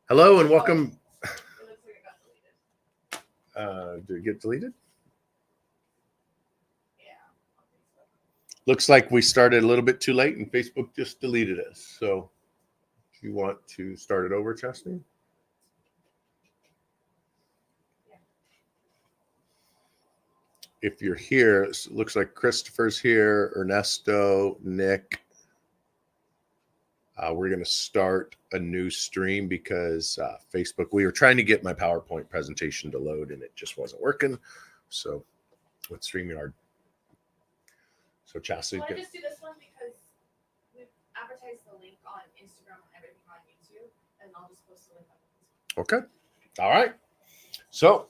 Hello and welcome. Did it get deleted? Looks like we started a little bit too late and Facebook just deleted us. So if you want to start it over, Chastity? If you're here, it looks like Christopher's here, Ernesto, Nick. We're going to start a new stream because Facebook, we were trying to get my PowerPoint presentation to load and it just wasn't working. So with StreamYard. So Chastity. Well, I just do this one because we've advertised the link on Instagram and everything on YouTube, and I'll just post the link on Facebook. Okay. All right. So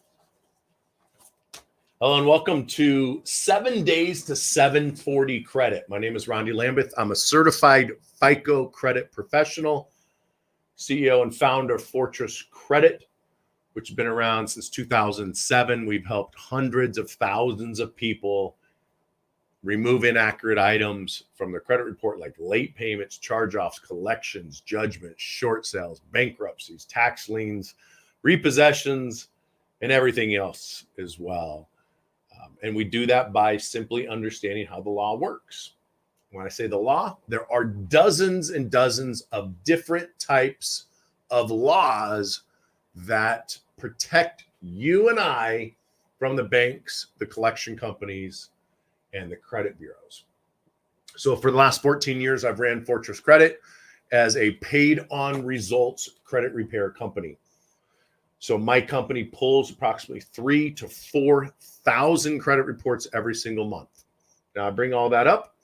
hello and welcome to 7 days to 740 credit. My name is Rondy Lambeth. I'm a certified FICO credit professional, CEO and founder of Fortress Credit, which has been around since 2007. We've helped hundreds of thousands of people remove inaccurate items from their credit report, like late payments, charge-offs, collections, judgments, short sales, bankruptcies, tax liens, repossessions, and everything else as well. And we do that by simply understanding how the law works. When I say the law, there are dozens and dozens of different types of laws that protect you and I from the banks, the collection companies, and the credit bureaus. So for the last 14 years, I've ran Fortress Credit as a paid on results credit repair company. So my company pulls approximately 3,000 to 4,000 credit reports every single month. Now I bring all that up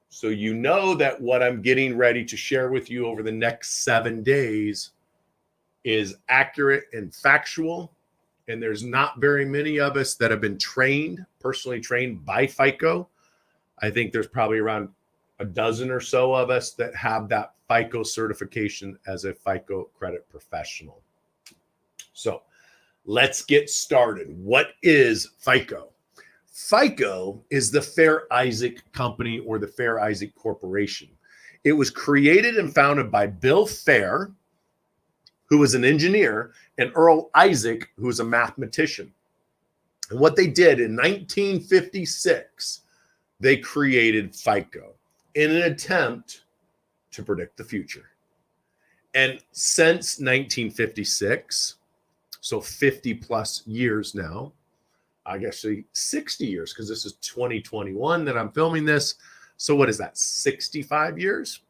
so you know that what I'm getting ready to share with you over the next 7 days is accurate and factual. And there's not very many of us that have been trained, personally trained by FICO. I think there's probably around a dozen or so of us that have that FICO certification as a FICO credit professional. So let's get started. What is FICO? FICO is the Fair Isaac Company or the Fair Isaac Corporation. It was created and founded by Bill Fair, who was an engineer, and Earl Isaac, who was a mathematician. And what they did in 1956, they created FICO in an attempt to predict the future. And since 1956, so 50 plus years now, I guess 60 years, because this is 2021 that I'm filming this. So what is that, 65 years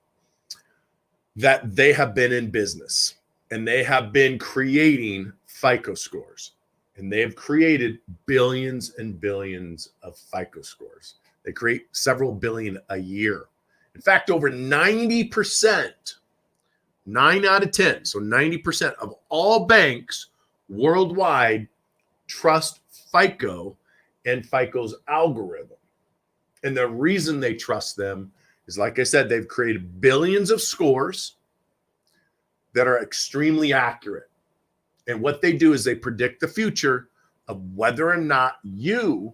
that they have been in business, and they have been creating FICO scores, and they have created billions and billions of FICO scores. They create several billion a year. In fact, over 90%, 9 out of 10, so 90% of all banks worldwide trust FICO and FICO's algorithm. And the reason they trust them is, like I said, they've created billions of scores that are extremely accurate. And what they do is they predict the future of whether or not you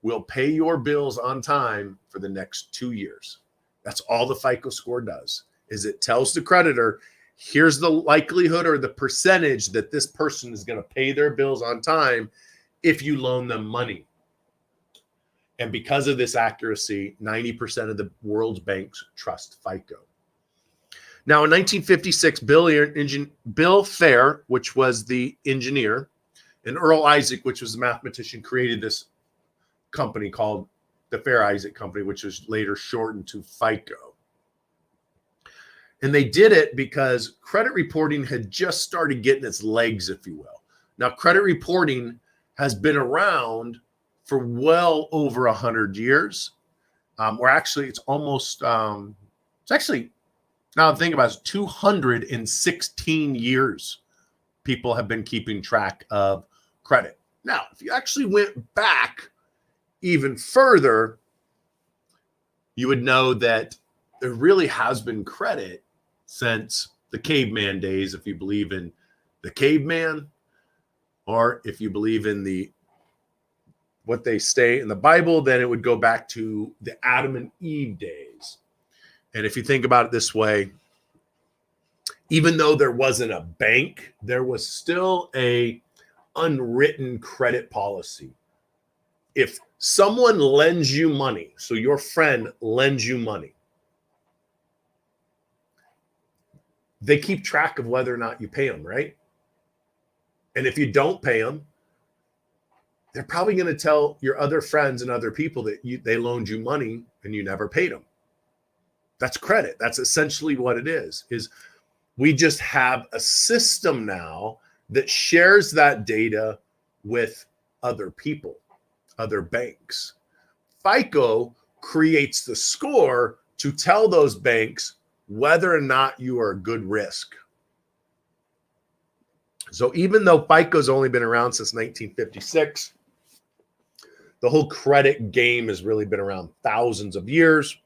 will pay your bills on time for the next 2 years. That's all the FICO score does, is it tells the creditor, here's the likelihood or the percentage that this person is going to pay their bills on time if you loan them money. And because of this accuracy, 90% of the world's banks trust FICO. Now, in 1956, Bill Fair, which was the engineer, and Earl Isaac, which was the mathematician, created this company called the Fair Isaac Company, which was later shortened to FICO. And they did it because credit reporting had just started getting its legs, if you will. Now, credit reporting has been around for well over 100 years. Or actually, it's almost, it's actually, now I'm thinking about it, 216 years people have been keeping track of credit. Now, if you actually went back even further, you would know that there really has been credit since the caveman days, if you believe in the caveman, or if you believe in the what they say in the Bible, then it would go back to the Adam and Eve days. And if you think about it this way, even though there wasn't a bank, there was still a unwritten credit policy. If someone lends you money, so your friend lends you money, they keep track of whether or not you pay them, right? And if you don't pay them, they're probably going to tell your other friends and other people that they loaned you money and you never paid them. That's credit. That's essentially what it is we just have a system now that shares that data with other people, other banks. FICO creates the score to tell those banks whether or not you are a good risk. So even though FICO's only been around since 1956, the whole credit game has really been around thousands of years.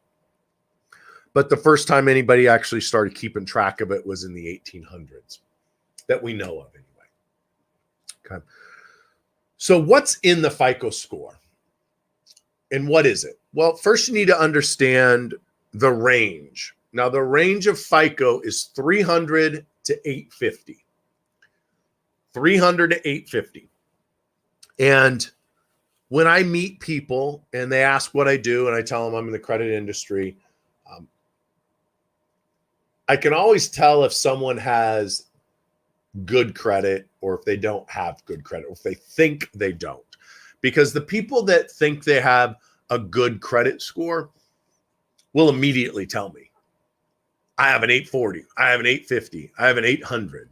But the first time anybody actually started keeping track of it was in the 1800s, that we know of anyway. Okay. So what's in the FICO score? And what is it? Well, first you need to understand the range. Now, the range of FICO is 300 to 850. 300 to 850. And when I meet people and they ask what I do and I tell them I'm in the credit industry, I can always tell if someone has good credit or if they don't have good credit, or if they think they don't. Because the people that think they have a good credit score will immediately tell me, I have an 840, I have an 850, I have an 800,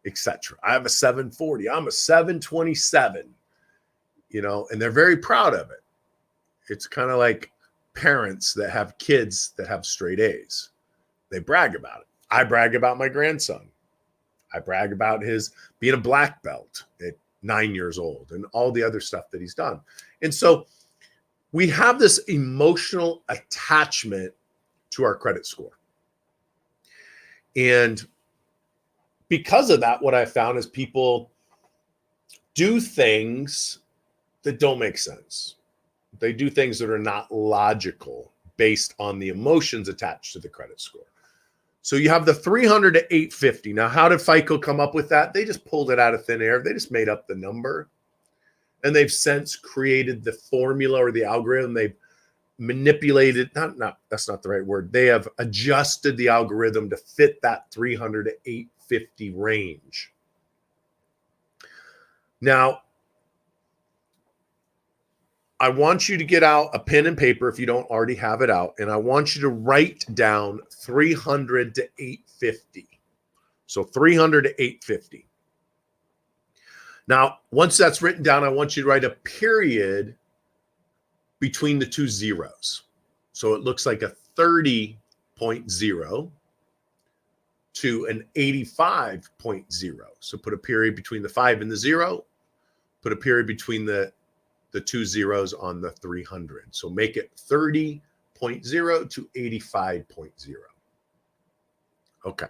etc. I have a 740, I'm a 727, and they're very proud of it. It's kind of like parents that have kids that have straight A's. They brag about it. I brag about my grandson. I brag about his being a black belt at 9 years old and all the other stuff that he's done. And so we have this emotional attachment to our credit score. And because of that, what I found is people do things that don't make sense. They do things that are not logical based on the emotions attached to the credit score. So you have the 300 to 850. Now, how did FICO come up with that? They just pulled it out of thin air. They just made up the number. And they've since created the formula or the algorithm. They've manipulated, that's not the right word. They have adjusted the algorithm to fit that 300 to 850 range. Now, I want you to get out a pen and paper if you don't already have it out, and I want you to write down 300 to 850. So 300 to 850. Now, once that's written down, I want you to write a period between the two zeros. So it looks like a 30.0 to an 85.0. So put a period between the 5 and the 0. Put a period between the two zeros on the 300. So make it 30.0 to 85.0. Okay.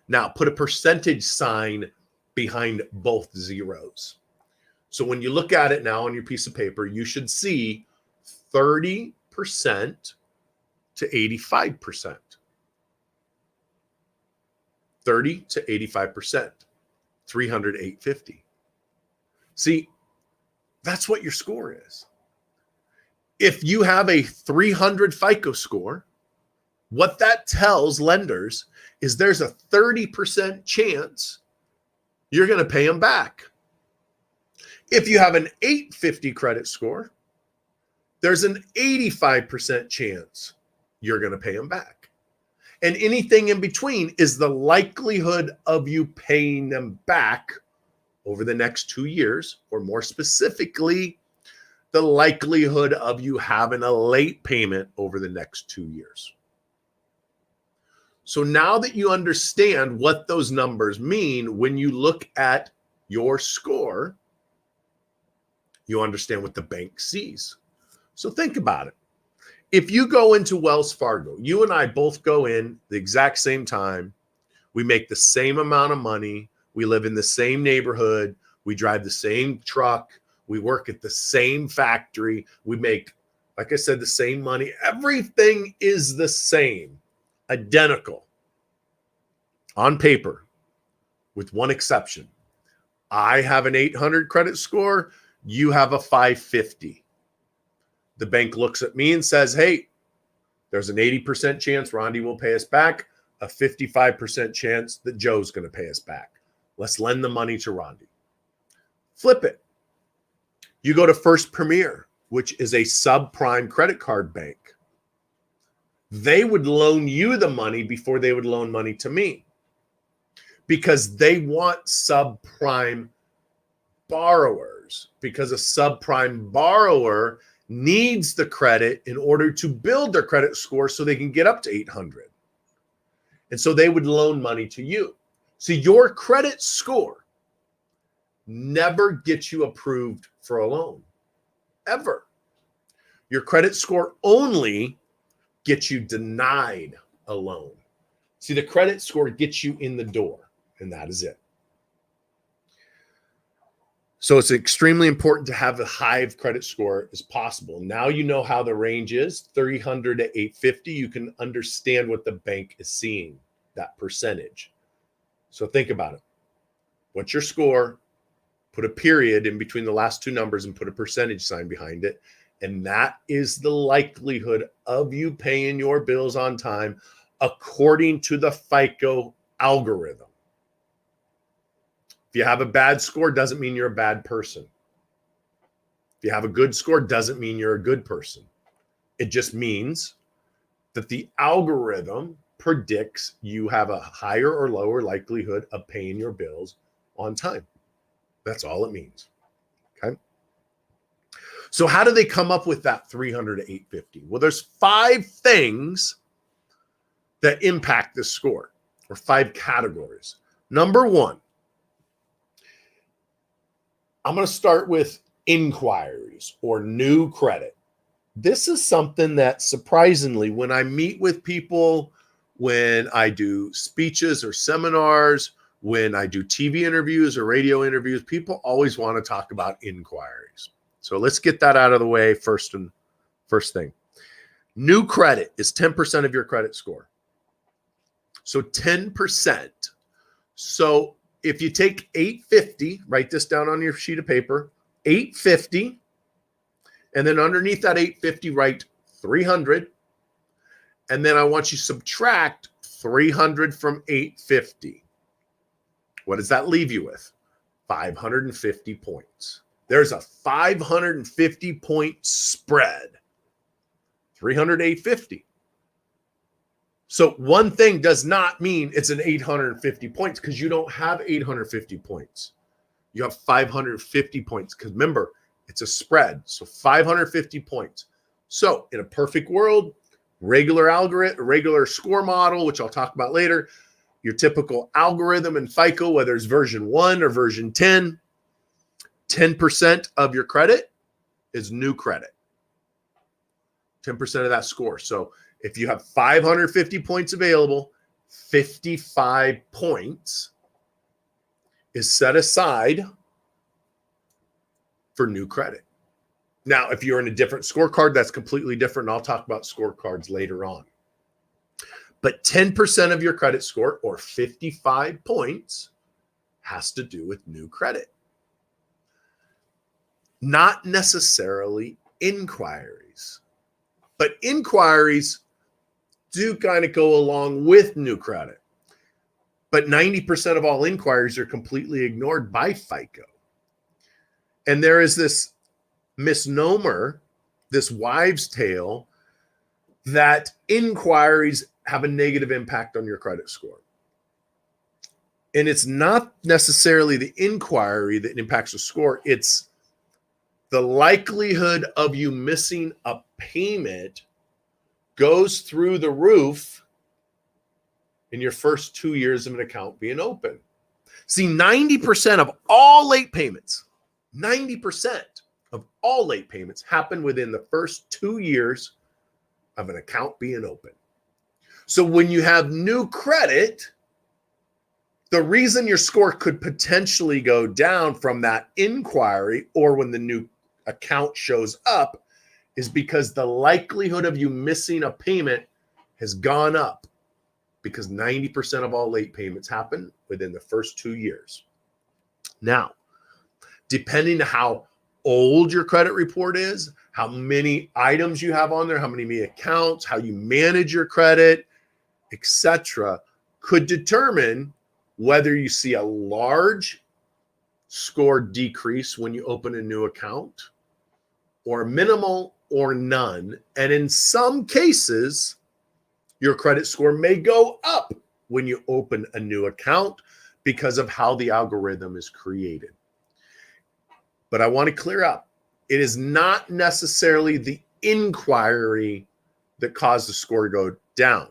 Now put a percentage sign behind both zeros. So when you look at it now on your piece of paper, you should see 30% to 85%. 30 to 85%. 300 to 850. See, that's what your score is. If you have a 300 FICO score, what that tells lenders is there's a 30% chance you're going to pay them back. If you have an 850 credit score, there's an 85% chance you're going to pay them back. And anything in between is the likelihood of you paying them back over the next 2 years, or more specifically, the likelihood of you having a late payment over the next 2 years. So now that you understand what those numbers mean, when you look at your score, you understand what the bank sees. So think about it. If you go into Wells Fargo, you and I both go in the exact same time, we make the same amount of money, we live in the same neighborhood, we drive the same truck, we work at the same factory, we make, like I said, the same money. Everything is the same, identical. on paper, with one exception. I have an 800 credit score. You have a 550. The bank looks at me and says, hey, there's an 80% chance Rondi will pay us back, a 55% chance that Joe's going to pay us back. Let's lend the money to Rondi. Flip it. You go to First Premier, which is a subprime credit card bank. They would loan you the money before they would loan money to me because they want subprime borrowers, because a subprime borrower needs the credit in order to build their credit score so they can get up to 800. And so they would loan money to you. So your credit score never gets you approved for a loan, ever. Your credit score only gets you denied a loan. See, the credit score gets you in the door, and that is it. So it's extremely important to have as high of credit score as possible. Now you know how the range is, 300 to 850. You can understand what the bank is seeing, that percentage. So think about it. What's your score? Put a period in between the last two numbers and put a percentage sign behind it. And that is the likelihood of you paying your bills on time according to the FICO algorithm. If you have a bad score, doesn't mean you're a bad person. If you have a good score, doesn't mean you're a good person. It just means that the algorithm predicts you have a higher or lower likelihood of paying your bills on time. That's all it means. Okay. So how do they come up with that 300 to 850? Well, there's 5 things that impact this score, or 5 categories. Number 1, I'm going to start with inquiries or new credit. This is something that surprisingly, when I meet with people, when I do speeches or seminars, when I do TV interviews or radio interviews, people always want to talk about inquiries. So let's get that out of the way first thing. New credit is 10% of your credit score. So 10%. So if you take 850, write this down on your sheet of paper, 850, and then underneath that 850, write 300. And then I want you to subtract 300 from 850. What does that leave you with? 550 points. There's a 550 point spread. 300, 850. So one thing does not mean it's an 850 points because you don't have 850 points. You have 550 points because remember, it's a spread. So 550 points. So in a perfect world, regular algorithm, regular score model, which I'll talk about later, your typical algorithm in FICO, whether it's version 1 or version 10, 10% of your credit is new credit. 10% of that score. So if you have 550 points available, 55 points is set aside for new credit. Now, if you're in a different scorecard, that's completely different. And I'll talk about scorecards later on. But 10% of your credit score, or 55 points, has to do with new credit. Not necessarily inquiries. But inquiries do kind of go along with new credit. But 90% of all inquiries are completely ignored by FICO. And there is this misnomer, this wives' tale, that inquiries have a negative impact on your credit score. And it's not necessarily the inquiry that impacts the score. It's the likelihood of you missing a payment goes through the roof in your first 2 years of an account being open. See, 90% of all late payments, 90% of all late payments happen within the first 2 years of an account being open. So when you have new credit, the reason your score could potentially go down from that inquiry or when the new account shows up is because the likelihood of you missing a payment has gone up. because 90% of all late payments happen within the first 2 years. Now, depending on how old your credit report is, how many items you have on there, how many accounts, how you manage your credit, etc., could determine whether you see a large score decrease when you open a new account, or minimal or none. And in some cases, your credit score may go up when you open a new account because of how the algorithm is created. But I want to clear up, it is not necessarily the inquiry that caused the score to go down.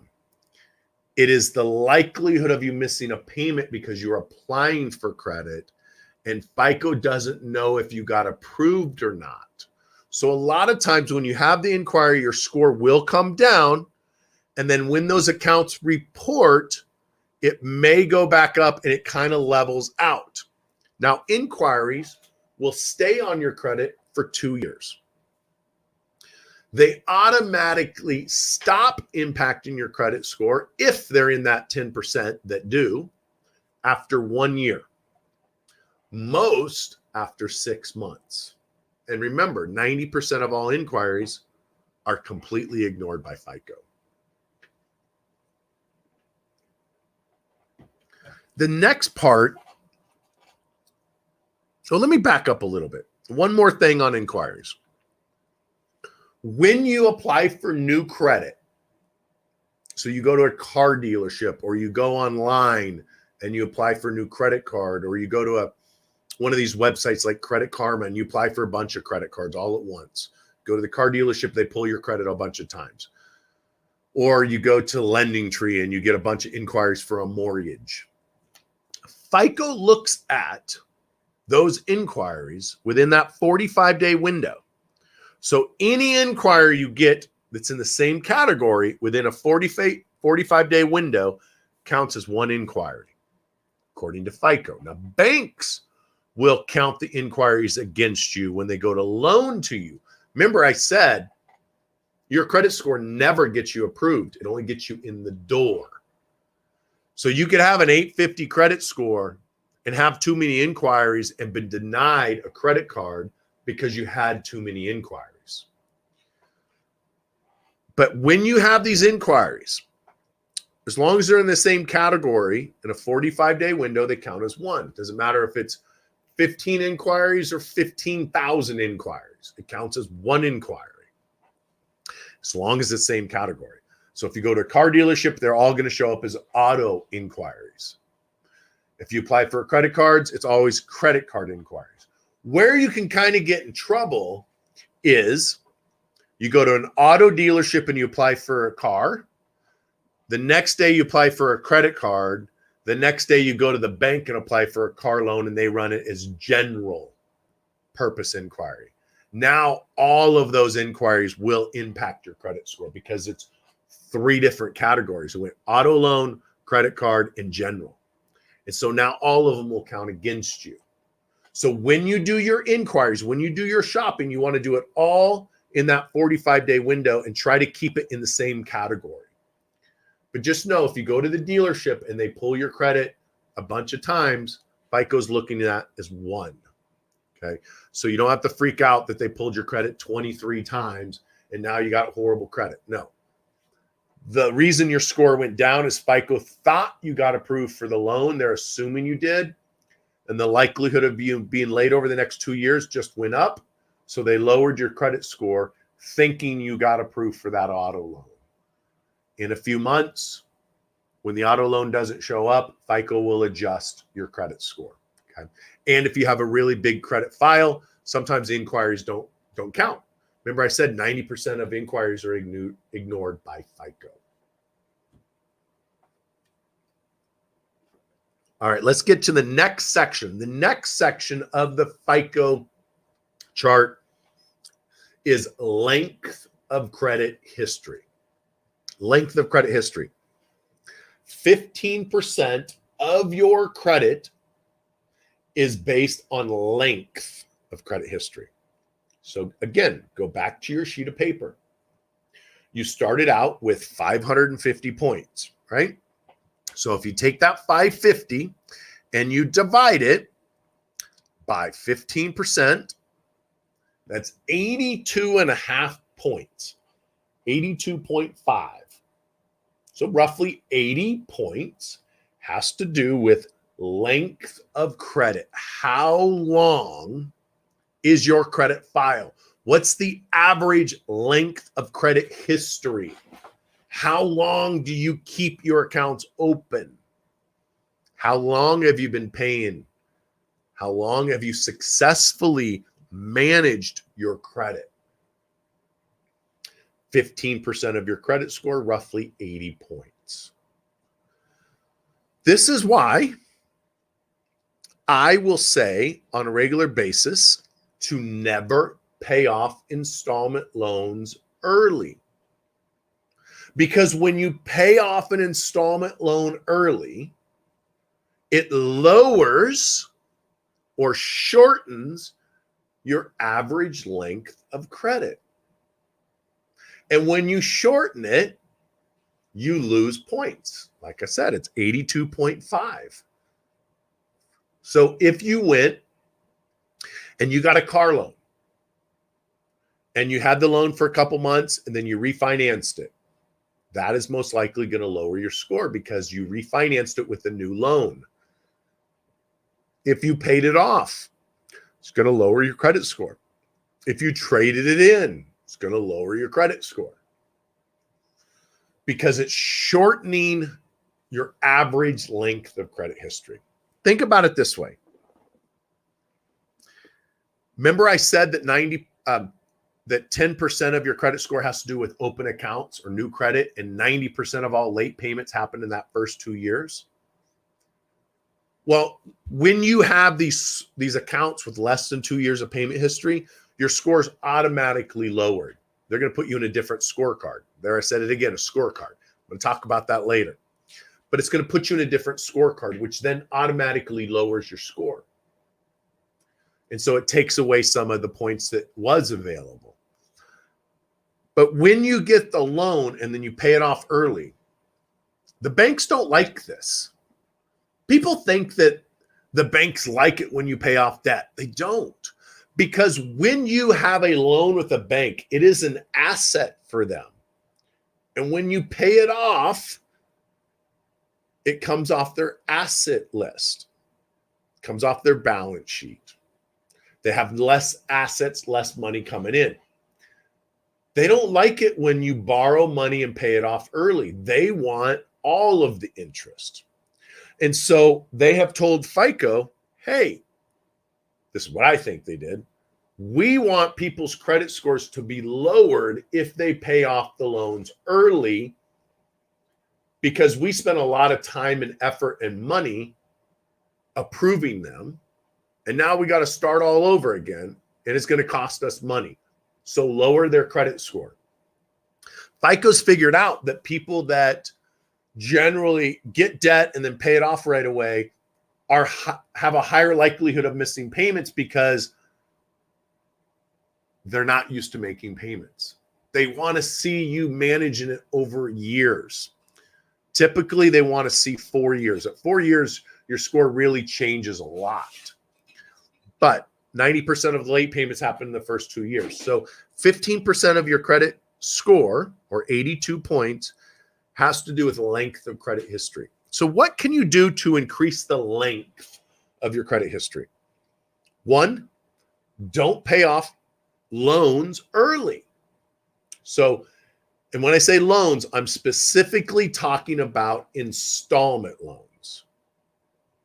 It is the likelihood of you missing a payment because you're applying for credit and FICO doesn't know if you got approved or not. So a lot of times when you have the inquiry, your score will come down. And then when those accounts report, it may go back up and it kind of levels out. Now, inquiries will stay on your credit for 2 years. They automatically stop impacting your credit score if they're in that 10% that do after 1 year. Most after 6 months. And remember, 90% of all inquiries are completely ignored by FICO. The next part, so let me back up a little bit. One more thing on inquiries. When you apply for new credit, so you go to a car dealership or you go online and you apply for a new credit card, or you go to one of these websites like Credit Karma and you apply for a bunch of credit cards all at once. Go to the car dealership, they pull your credit a bunch of times. Or you go to Lending Tree and you get a bunch of inquiries for a mortgage. FICO looks at those inquiries within that 45-day window. So any inquiry you get that's in the same category within a 45-day window counts as one inquiry, according to FICO. Now, banks will count the inquiries against you when they go to loan to you. Remember, I said your credit score never gets you approved. It only gets you in the door. So you could have an 850 credit score and have too many inquiries and been denied a credit card because you had too many inquiries. But when you have these inquiries, as long as they're in the same category in a 45-day window, they count as one. Doesn't matter if it's 15 inquiries or 15,000 inquiries. It counts as one inquiry, as long as it's the same category. So if you go to a car dealership, they're all going to show up as auto inquiries. If you apply for credit cards, it's always credit card inquiries. Where you can kind of get in trouble is you go to an auto dealership and you apply for a car. The next day you apply for a credit card. The next day you go to the bank and apply for a car loan and they run it as general purpose inquiry. Now all of those inquiries will impact your credit score because it's 3 different categories. It went auto loan, credit card, and general. And so now all of them will count against you. So when you do your inquiries, when you do your shopping, you want to do it all in that 45-day window and try to keep it in the same category. But just know if you go to the dealership and they pull your credit a bunch of times, FICO's looking at that as one. Okay. So you don't have to freak out that they pulled your credit 23 times and now you got horrible credit. No. The reason your score went down is FICO thought you got approved for the loan. They're assuming you did. And the likelihood of you being late over the next 2 years just went up. So they lowered your credit score thinking you got approved for that auto loan. In a few months, when the auto loan doesn't show up, FICO will adjust your credit score. Okay. And if you have a really big credit file, sometimes the inquiries don't count. Remember I said 90% of inquiries are ignored by FICO. All right, let's get to the next section. The next section of the FICO chart is length of credit history. Length of credit history. 15% of your credit is based on length of credit history. So again, go back to your sheet of paper. You started out with 550 points, right? So if you take that 550 and you divide it by 15%, that's 82.5 points, 82.5. So roughly 80 points has to do with length of credit. How long is your credit file? What's the average length of credit history? How long do you keep your accounts open? How long have you been paying? How long have you successfully managed your credit? 15% of your credit score, roughly 80 points. This is why I will say on a regular basis to never pay off installment loans early. Because when you pay off an installment loan early, it lowers or shortens your average length of credit. And when you shorten it, you lose points. Like I said, it's 82.5. So if you went and you got a car loan and you had the loan for a couple months and then you refinanced it, that is most likely going to lower your score because you refinanced it with a new loan. If you paid it off, it's going to lower your credit score. If you traded it in, it's going to lower your credit score because it's shortening your average length of credit history. Think about it this way. Remember I said that 10% of your credit score has to do with open accounts or new credit, and 90% of all late payments happen in that first 2 years? Well, when you have these accounts with less than 2 years of payment history, your score is automatically lowered. They're going to put you in a different scorecard. There, I said it again, a scorecard. I'm going to talk about that later. But it's going to put you in a different scorecard, which then automatically lowers your score. And so it takes away some of the points that was available. But when you get the loan and then you pay it off early, the banks don't like this. People think that the banks like it when you pay off debt. They don't. Because when you have a loan with a bank, it is an asset for them. And when you pay it off, it comes off their asset list, it comes off their balance sheet. They have less assets, less money coming in. They don't like it when you borrow money and pay it off early. They want all of the interest. And so they have told FICO, hey, this is what I think they did. We want people's credit scores to be lowered if they pay off the loans early because we spent a lot of time and effort and money approving them. And now we got to start all over again, and it's going to cost us money. So lower their credit score. FICO's figured out that people that generally get debt and then pay it off right away have a higher likelihood of missing payments because they're not used to making payments. They want to see you managing it over years. Typically, they want to see 4 years. At 4 years, your score really changes a lot. But 90% of the late payments happen in the first 2 years. So 15% of your credit score, or 82 points, has to do with length of credit history. So what can you do to increase the length of your credit history? One, don't pay off loans early. So, and when I say loans, I'm specifically talking about installment loans.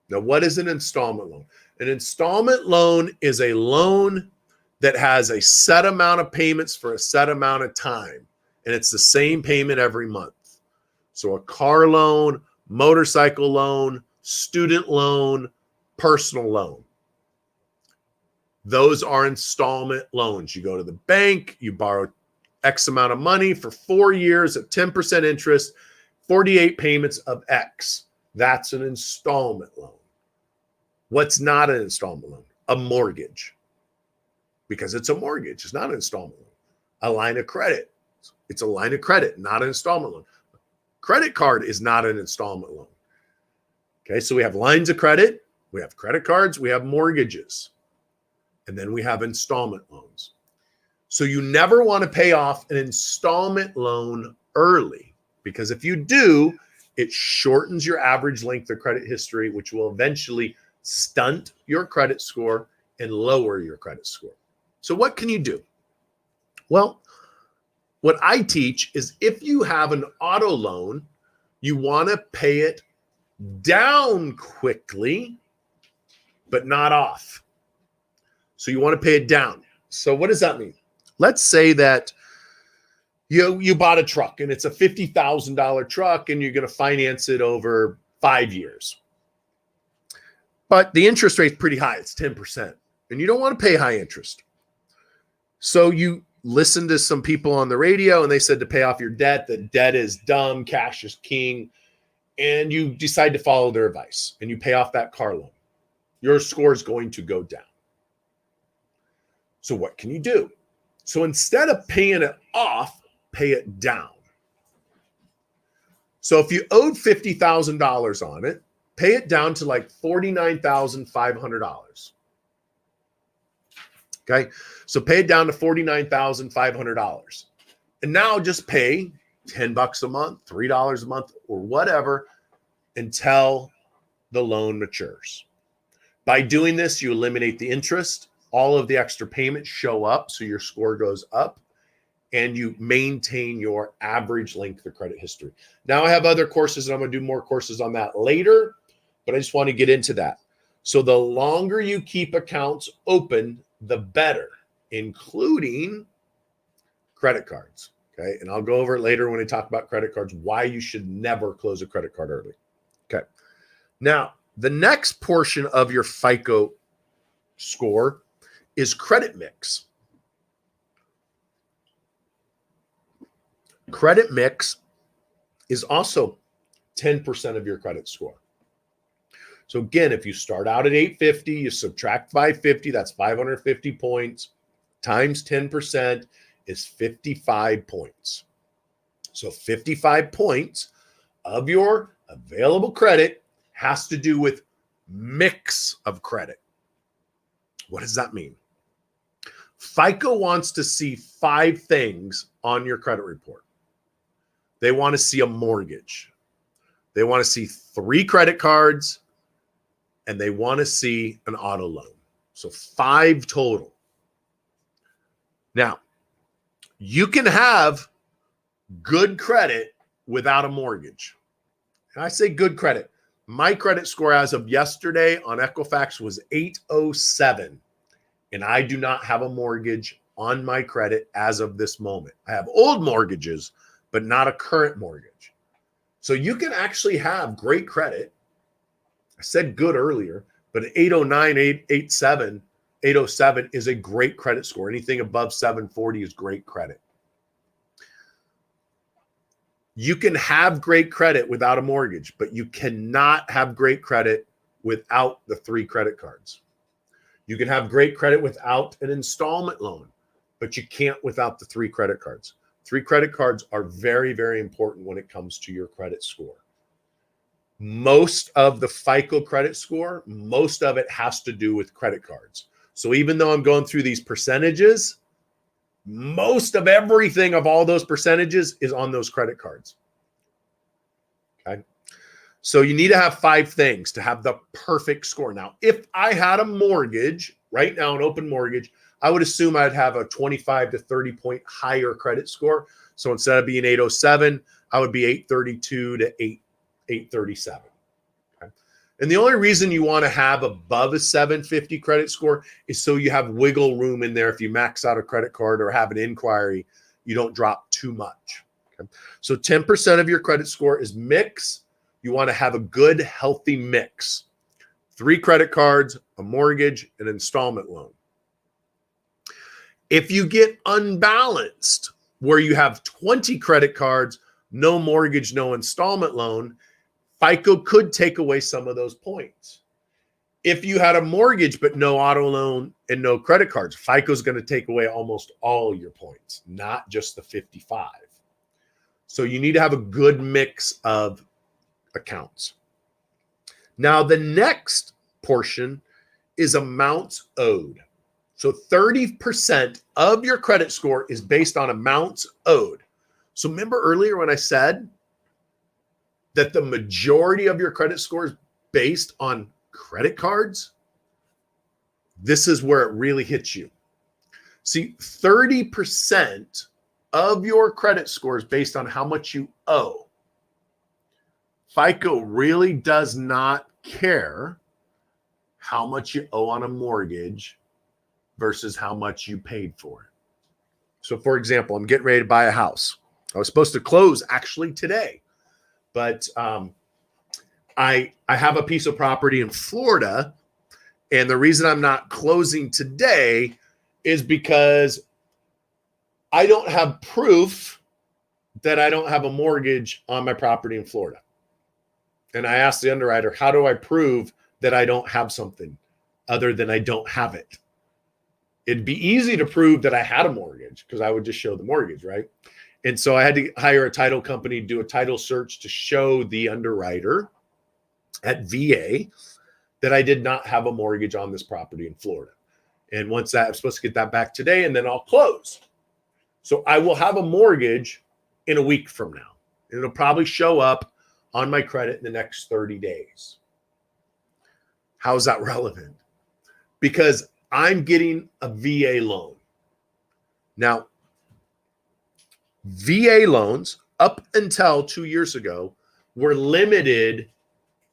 Now, what is an installment loan? An installment loan is a loan that has a set amount of payments for a set amount of time, and it's the same payment every month. So a car loan, motorcycle loan, student loan, personal loan. Those are installment loans. You go to the bank, you borrow X amount of money for 4 years at 10% interest, 48 payments of X. That's an installment loan. What's not an installment loan? A mortgage. Because it's a mortgage. It's not an installment loan. A line of credit. It's a line of credit, not an installment loan. Credit card is not an installment loan. Okay, so we have lines of credit, we have credit cards, we have mortgages, and then we have installment loans. So you never want to pay off an installment loan early, because if you do, it shortens your average length of credit history, which will eventually stunt your credit score and lower your credit score. So what can you do? Well, what I teach is if you have an auto loan, you want to pay it down quickly, but not off. So you want to pay it down. So what does that mean? Let's say that you bought a truck and it's a $50,000 truck and you're going to finance it over 5 years. But the interest rate's pretty high. It's 10%. And you don't want to pay high interest. So you listen to some people on the radio and they said to pay off your debt, that debt is dumb, cash is king. And you decide to follow their advice and you pay off that car loan. Your score is going to go down. So what can you do? So instead of paying it off, pay it down. So if you owed $50,000 on it, pay it down to like $49,500. Okay, so pay it down to $49,500. And now just pay $10 a month, $3 a month, or whatever until the loan matures. By doing this, you eliminate the interest. All of the extra payments show up, so your score goes up, and you maintain your average length of credit history. Now I have other courses, and I'm going to do more courses on that later, but I just want to get into that. So the longer you keep accounts open, the better, including credit cards. Okay, and I'll go over it later when I talk about credit cards, why you should never close a credit card early. Okay, now the next portion of your FICO score is credit mix. Credit mix is also 10% of your credit score. So again, if you start out at 850, you subtract 550, that's 550 points, times 10% is 55 points. So 55 points of your available credit has to do with mix of credit. What does that mean? FICO wants to see 5 things on your credit report. They want to see a mortgage. They want to see 3 credit cards, and they want to see an auto loan. So 5 total. Now, you can have good credit without a mortgage. And I say good credit. My credit score as of yesterday on Equifax was 807. And I do not have a mortgage on my credit as of this moment. I have old mortgages, but not a current mortgage. So you can actually have great credit. I said good earlier, but 809, 887, 807 is a great credit score. Anything above 740 is great credit. You can have great credit without a mortgage, but you cannot have great credit without the 3 credit cards. You can have great credit without an installment loan, but you can't without the 3 credit cards. 3 credit cards are very, very important when it comes to your credit score. Most of the FICO credit score, most of it has to do with credit cards. So even though I'm going through these percentages, most of everything of all those percentages is on those credit cards. Okay. So you need to have 5 things to have the perfect score. Now, if I had a mortgage right now, an open mortgage, I would assume I'd have a 25 to 30 point higher credit score. So instead of being 807, I would be 832 to 837. Okay. And the only reason you want to have above a 750 credit score is so you have wiggle room in there. If you max out a credit card or have an inquiry, you don't drop too much. Okay. So 10% of your credit score is mix. You want to have a good, healthy mix. 3 credit cards, a mortgage, an installment loan. If you get unbalanced, where you have 20 credit cards, no mortgage, no installment loan, FICO could take away some of those points. If you had a mortgage but no auto loan and no credit cards, FICO is going to take away almost all your points, not just the 55. So you need to have a good mix of accounts. Now, the next portion is amounts owed. So 30% of your credit score is based on amounts owed. So remember earlier when I said that the majority of your credit score is based on credit cards? This is where it really hits you. See, 30% of your credit score is based on how much you owe. FICO really does not care how much you owe on a mortgage versus how much you paid for it. So for example, I'm getting ready to buy a house. I was supposed to close actually today, but I have a piece of property in Florida, and the reason I'm not closing today is because I don't have proof that I don't have a mortgage on my property in Florida. And I asked the underwriter, how do I prove that I don't have something other than I don't have it? It'd be easy to prove that I had a mortgage because I would just show the mortgage, right? And so I had to hire a title company, do a title search to show the underwriter at VA that I did not have a mortgage on this property in Florida. And once that, I'm supposed to get that back today, and then I'll close. So I will have a mortgage in a week from now. And it'll probably show up on my credit in the next 30 days. How is that relevant? Because I'm getting a VA loan. Now, VA loans up until 2 years ago were limited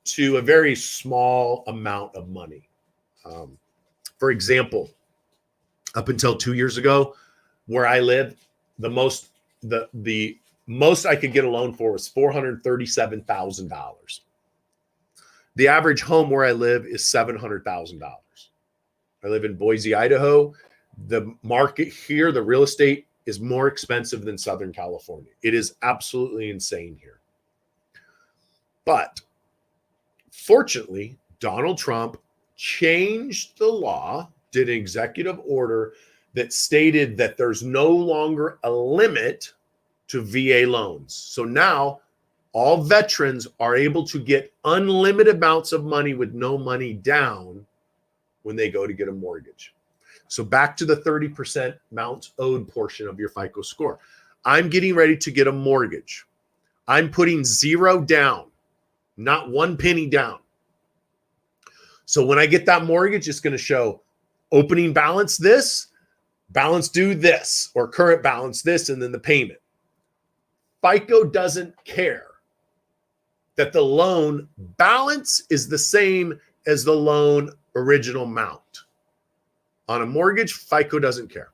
to a very small amount of money. For example, up until 2 years ago, where I live, the most I could get a loan for was $437,000. The average home where I live is $700,000. I live in Boise, Idaho. The market here, the real estate, is more expensive than Southern California. It is absolutely insane here. But fortunately, Donald Trump changed the law, did an executive order that stated that there's no longer a limit to VA loans. So now all veterans are able to get unlimited amounts of money with no money down when they go to get a mortgage. So back to the 30% amounts owed portion of your FICO score. I'm getting ready to get a mortgage. I'm putting zero down, not one penny down. So when I get that mortgage, it's going to show opening balance this, balance due this, or current balance this, and then the payment. FICO doesn't care that the loan balance is the same as the loan original amount. On a mortgage, FICO doesn't care.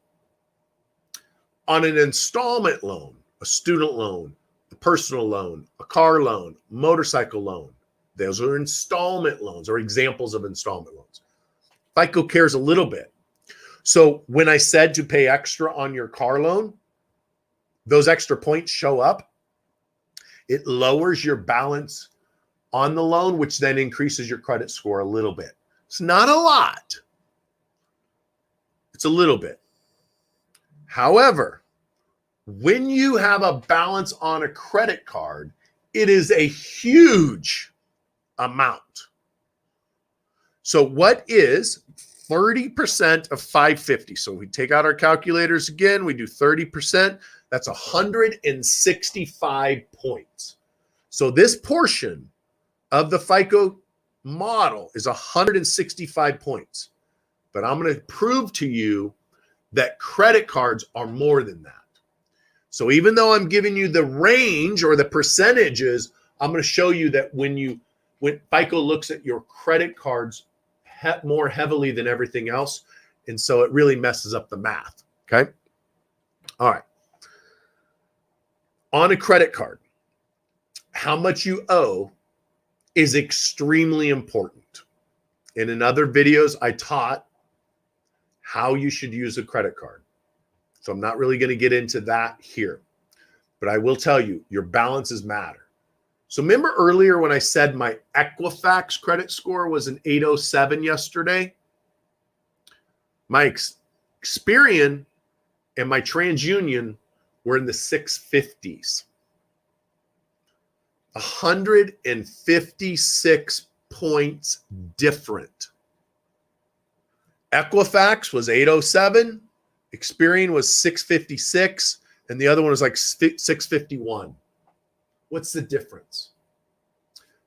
On an installment loan, a student loan, a personal loan, a car loan, motorcycle loan, those are installment loans or examples of installment loans. FICO cares a little bit. So when I said to pay extra on your car loan, those extra points show up. It lowers your balance on the loan, which then increases your credit score a little bit. It's not a lot. It's a little bit. However, when you have a balance on a credit card, it is a huge amount. So what is 30% of 550? So we take out our calculators again, we do 30%. That's 165 points. So this portion of the FICO model is 165 points. But I'm going to prove to you that credit cards are more than that. So even though I'm giving you the range or the percentages, I'm going to show you that when FICO looks at your credit cards more heavily than everything else, and so it really messes up the math. Okay. All right. On a credit card, how much you owe is extremely important. And in other videos, I taught how you should use a credit card. So I'm not really going to get into that here, but I will tell you, your balances matter. So remember earlier when I said my Equifax credit score was an 807 yesterday? My Experian and my TransUnion were in the 650s. 156 points different. Equifax was 807, Experian was 656, and the other one was like 651. What's the difference?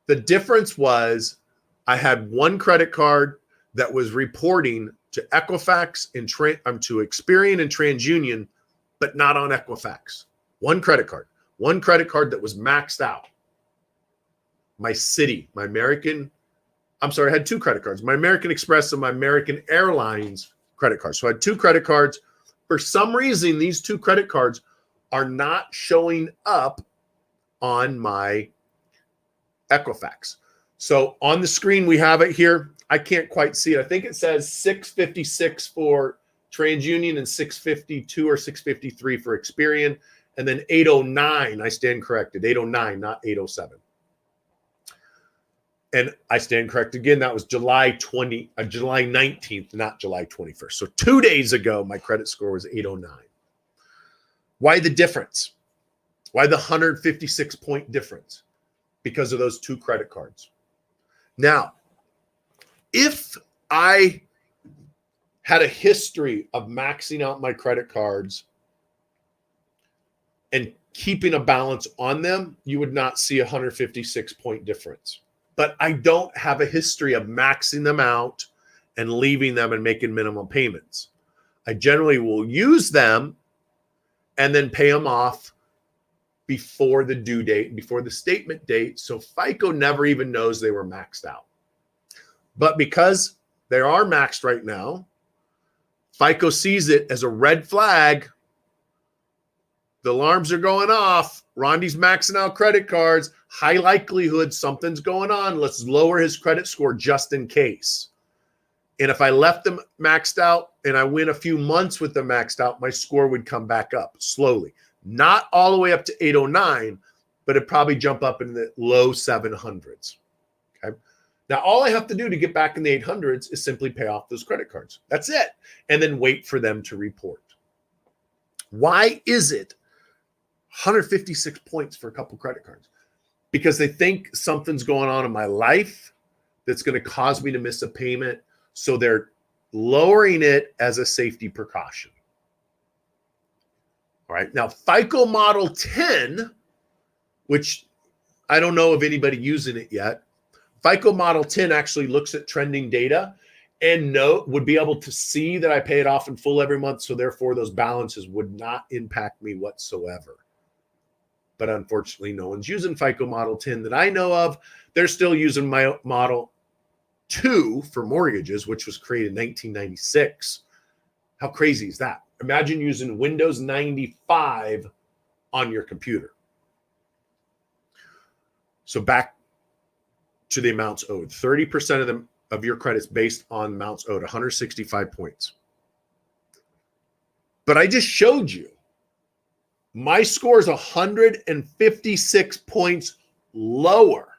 The difference was I had one credit card that was reporting to Equifax and to Experian and TransUnion, but not on Equifax. One credit card that was maxed out. My city, I had two credit cards, my American Express and my American Airlines credit cards. So I had two credit cards. For some reason, these two credit cards are not showing up on my Equifax. So on the screen, we have it here. I can't quite see it. I think it says 656 for TransUnion and 652 or 653 for Experian. And then 809, I stand corrected, 809, not 807. And I stand corrected again. That was July 19th, not July 21st. So 2 days ago, my credit score was 809. Why the difference? Why the 156-point difference? Because of those two credit cards. Now, if I had a history of maxing out my credit cards and keeping a balance on them, you would not see a 156-point difference. But I don't have a history of maxing them out and leaving them and making minimum payments. I generally will use them and then pay them off before the due date, before the statement date. So FICO never even knows they were maxed out. But because they are maxed right now, FICO sees it as a red flag. The alarms are going off. Rondy's maxing out credit cards. High likelihood something's going on. Let's lower his credit score just in case. And if I left them maxed out and I went a few months with them maxed out, my score would come back up slowly. Not all the way up to 809, but it'd probably jump up in the low 700s. Okay. Now, all I have to do to get back in the 800s is simply pay off those credit cards. That's it. And then wait for them to report. Why is it 156 points for a couple credit cards? Because they think something's going on in my life that's going to cause me to miss a payment. So they're lowering it as a safety precaution. All right. Now, FICO Model 10, which I don't know of anybody using it yet. FICO Model 10 actually looks at trending data and would be able to see that I pay it off in full every month. So therefore, those balances would not impact me whatsoever. But unfortunately, no one's using FICO Model 10 that I know of. They're still using my Model 2 for mortgages, which was created in 1996. How crazy is that? Imagine using Windows 95 on your computer. So back to the amounts owed. 30% of your credits based on amounts owed, 165 points. But I just showed you my score is 156 points lower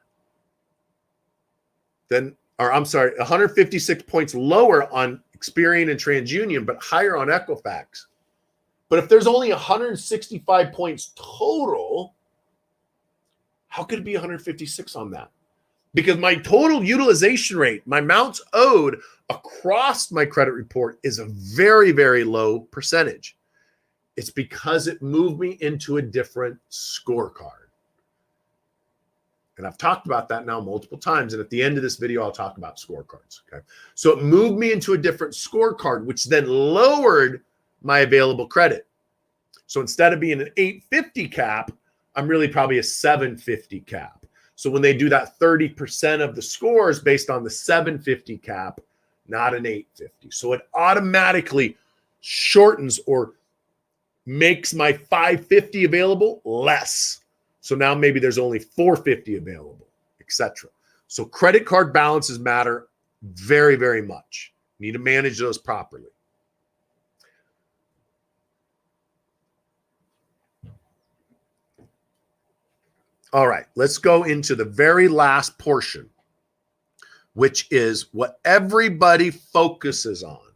than, 156 points lower on Experian and TransUnion, but higher on Equifax. But if there's only 165 points total, how could it be 156 on that? Because my total utilization rate, my amounts owed across my credit report is a very, very low percentage. It's because it moved me into a different scorecard. And I've talked about that now multiple times. And at the end of this video, I'll talk about scorecards. Okay. So it moved me into a different scorecard, which then lowered my available credit. So instead of being an 850 cap, I'm really probably a 750 cap. So when they do that 30% of the scores based on the 750 cap, not an 850. So it automatically shortens or makes my 550 available less. So now maybe there's only 450 available, etc. So credit card balances matter very, very much. You need to manage those properly. All right, let's go into the very last portion, which is what everybody focuses on.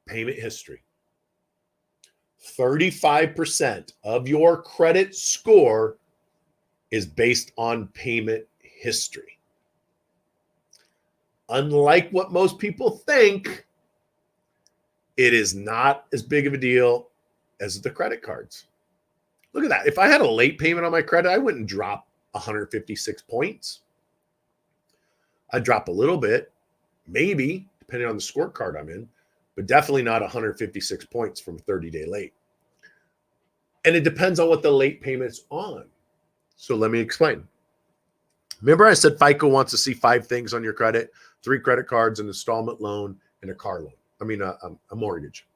Payment history. 35% of your credit score is based on payment history. Unlike what most people think, it is not as big of a deal as the credit cards. Look at that. If I had a late payment on my credit, I wouldn't drop 156 points. I'd drop a little bit, maybe, depending on the scorecard I'm in, but definitely not 156 points from a 30-day late. And it depends on what the late payment's on. So let me explain. Remember I said FICO wants to see 5 things on your credit: 3 credit cards, an installment loan, and a car loan. A mortgage.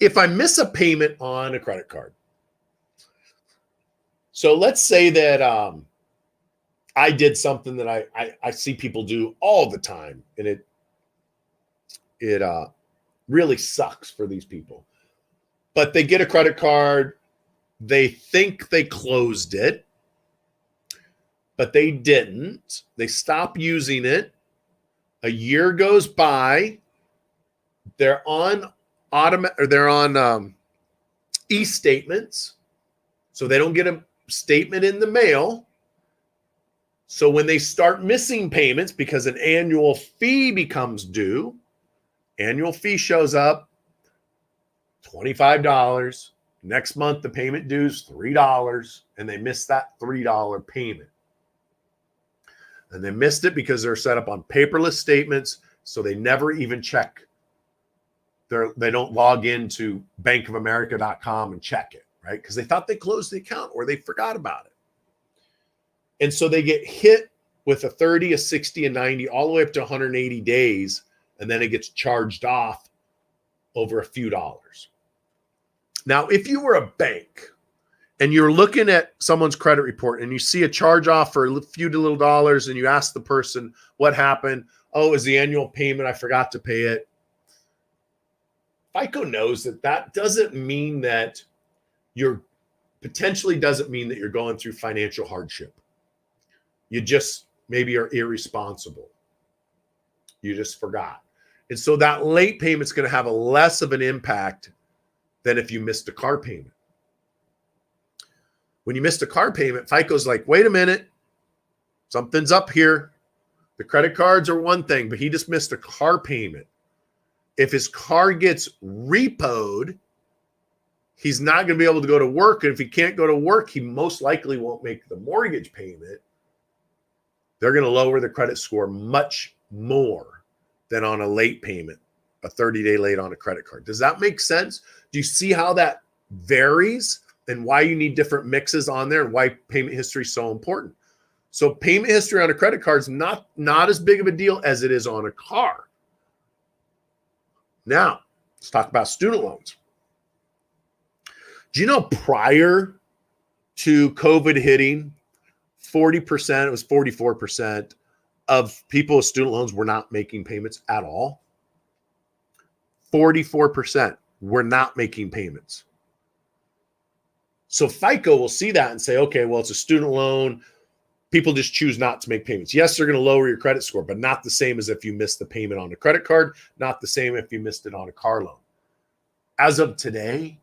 If I miss a payment on a credit card, so let's say that I did something that I see people do all the time, and it really sucks for these people. But they get a credit card, they think they closed it, but they didn't. They stop using it. A year goes by. They're on e-statements, so they don't get a statement in the mail. So when they start missing payments because an annual fee becomes due, annual fee shows up, $25. Next month, the payment due is $3, and they missed that $3 payment. And they missed it because they're set up on paperless statements, so they never even check. They don't log into bankofamerica.com and check it, right? Because they thought they closed the account or they forgot about it. And so they get hit with a 30, a 60, a 90, all the way up to 180 days, and then it gets charged off over a few dollars. Now, if you were a bank and you're looking at someone's credit report and you see a charge off for a few little dollars and you ask the person what happened, oh, is the annual payment, I forgot to pay it. FICO knows that doesn't mean that potentially doesn't mean that you're going through financial hardship. You just maybe are irresponsible. You just forgot. And so that late payment's going to have a less of an impact than if you missed a car payment. When you missed a car payment, FICO's like, wait a minute, something's up here. The credit cards are one thing, but he just missed a car payment. If his car gets repoed, he's not going to be able to go to work. And if he can't go to work, he most likely won't make the mortgage payment. They're going to lower the credit score much more than on a late payment, a 30-day late on a credit card. Does that make sense? Do you see how that varies and why you need different mixes on there and why payment history is so important? So payment history on a credit card is not as big of a deal as it is on a car. Now, let's talk about student loans. Do you know prior to COVID hitting, 40%, it was 44% of people with student loans were not making payments at all? 44% were not making payments. So FICO will see that and say, okay, well, it's a student loan. People just choose not to make payments. Yes, they're going to lower your credit score, but not the same as if you missed the payment on a credit card, not the same if you missed it on a car loan. As of today,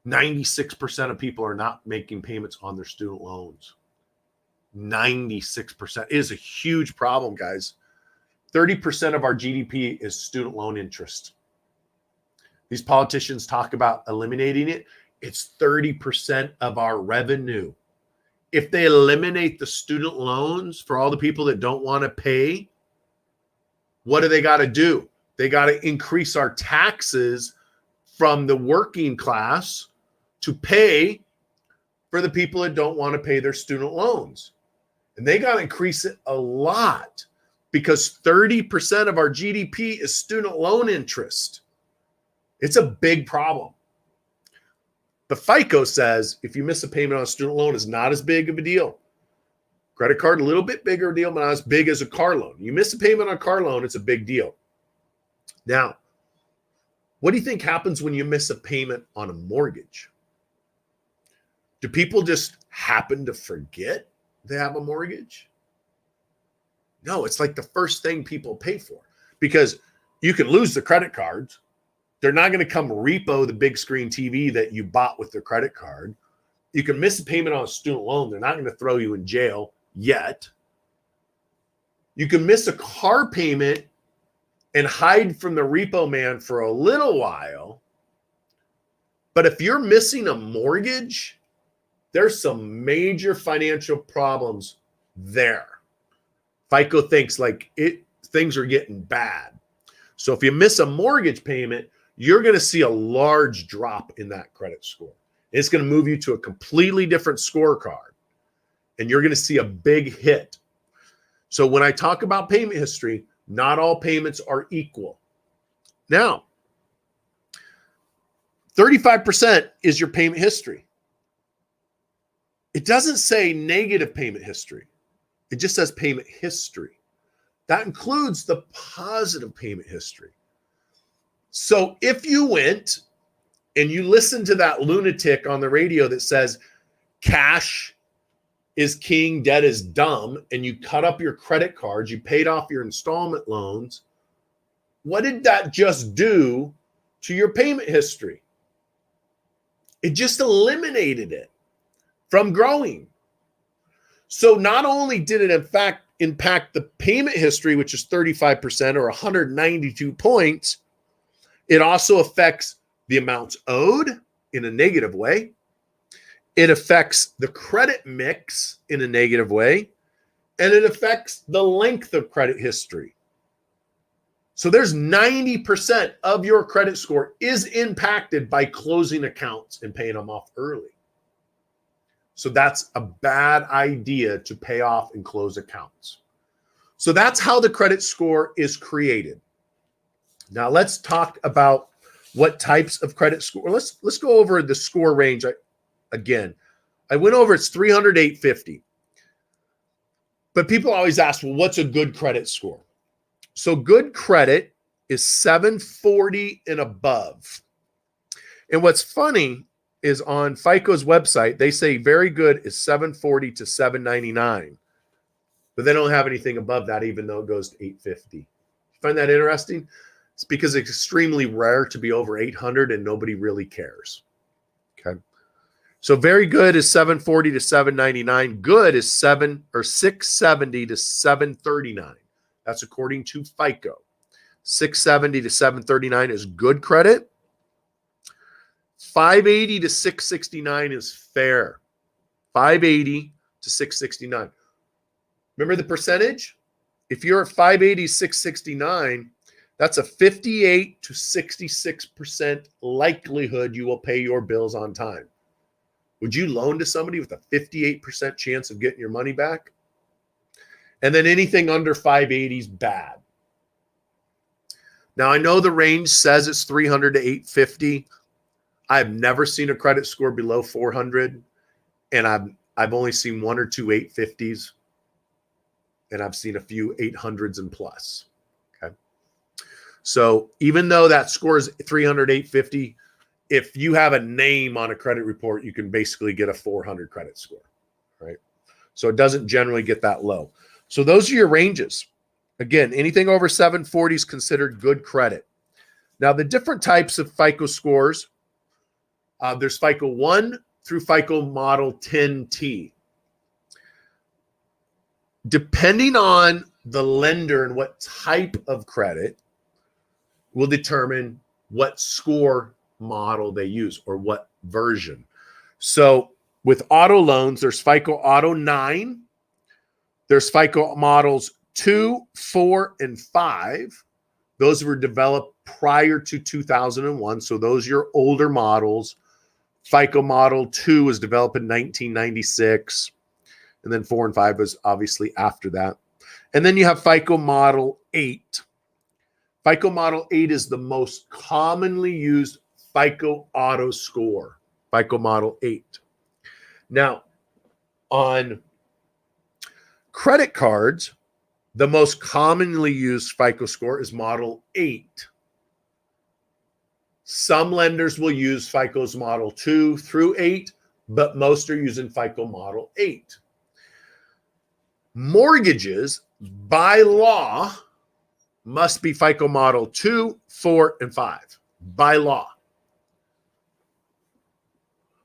96% of people are not making payments on their student loans. 96% is a huge problem, guys. 30% of our GDP is student loan interest. These politicians talk about eliminating it. It's 30% of our revenue. If they eliminate the student loans for all the people that don't want to pay, what do they got to do? They got to increase our taxes from the working class to pay for the people that don't want to pay their student loans. And they got to increase it a lot because 30% of our GDP is student loan interest. It's a big problem. The FICO says if you miss a payment on a student loan, it's not as big of a deal. Credit card, a little bit bigger deal, but not as big as a car loan. You miss a payment on a car loan, it's a big deal. Now, what do you think happens when you miss a payment on a mortgage? Do people just happen to forget they have a mortgage? No, it's like the first thing people pay for because you can lose the credit cards. They're not going to come repo the big screen TV that you bought with their credit card. You can miss a payment on a student loan. They're not going to throw you in jail yet. You can miss a car payment and hide from the repo man for a little while. But if you're missing a mortgage, there's some major financial problems there. FICO thinks things are getting bad. So if you miss a mortgage payment, you're going to see a large drop in that credit score. It's going to move you to a completely different scorecard, and you're going to see a big hit. So when I talk about payment history, not all payments are equal. Now, 35% is your payment history. It doesn't say negative payment history. It just says payment history. That includes the positive payment history. So if you went and you listened to that lunatic on the radio that says cash is king, debt is dumb, and you cut up your credit cards, you paid off your installment loans, what did that just do to your payment history? It just eliminated it from growing. So not only did it in fact impact the payment history, which is 35% or 192 points, it also affects the amounts owed in a negative way. It affects the credit mix in a negative way, and it affects the length of credit history. So there's 90% of your credit score is impacted by closing accounts and paying them off early. So that's a bad idea to pay off and close accounts. So that's how the credit score is created. Now let's talk about what types of credit score. Let's go over the score range again. I went over it's 300 to 850. But people always ask, well, what's a good credit score? So good credit is 740 and above. And what's funny is on FICO's website, they say very good is 740 to 799. But they don't have anything above that, even though it goes to 850. Find that interesting? It's because it's extremely rare to be over 800 and nobody really cares. Okay. So very good is 740 to 799. Good is 670 to 739. That's according to FICO. 670 to 739 is good credit. 580 to 669 is fair. 580 to 669. Remember the percentage? If you're at 580, 669, that's a 58 to 66% likelihood you will pay your bills on time. Would you loan to somebody with a 58% chance of getting your money back? And then anything under 580 is bad. Now, I know the range says it's 300 to 850. I've never seen a credit score below 400, and I've only seen one or two 850s, and I've seen a few 800s and plus. Okay. So even though that score is 300, 850, if you have a name on a credit report, you can basically get a 400 credit score, right? So it doesn't generally get that low. So those are your ranges. Again, anything over 740 is considered good credit. Now, the different types of FICO scores, there's FICO 1 through FICO Model 10T. Depending on the lender and what type of credit will determine what score model they use or what version. So with auto loans, there's FICO Auto 9. There's FICO models 2, 4, and 5. Those were developed prior to 2001. So those are your older models. FICO Model 2 was developed in 1996. And then 4 and 5 was obviously after that. And then you have FICO Model 8. FICO Model 8 is the most commonly used FICO auto score. FICO Model 8. Now, on credit cards, the most commonly used FICO score is Model 8. Some lenders will use FICO's Model 2 through 8, but most are using FICO Model 8. Mortgages, by law, must be FICO Model 2, 4, and 5. By law.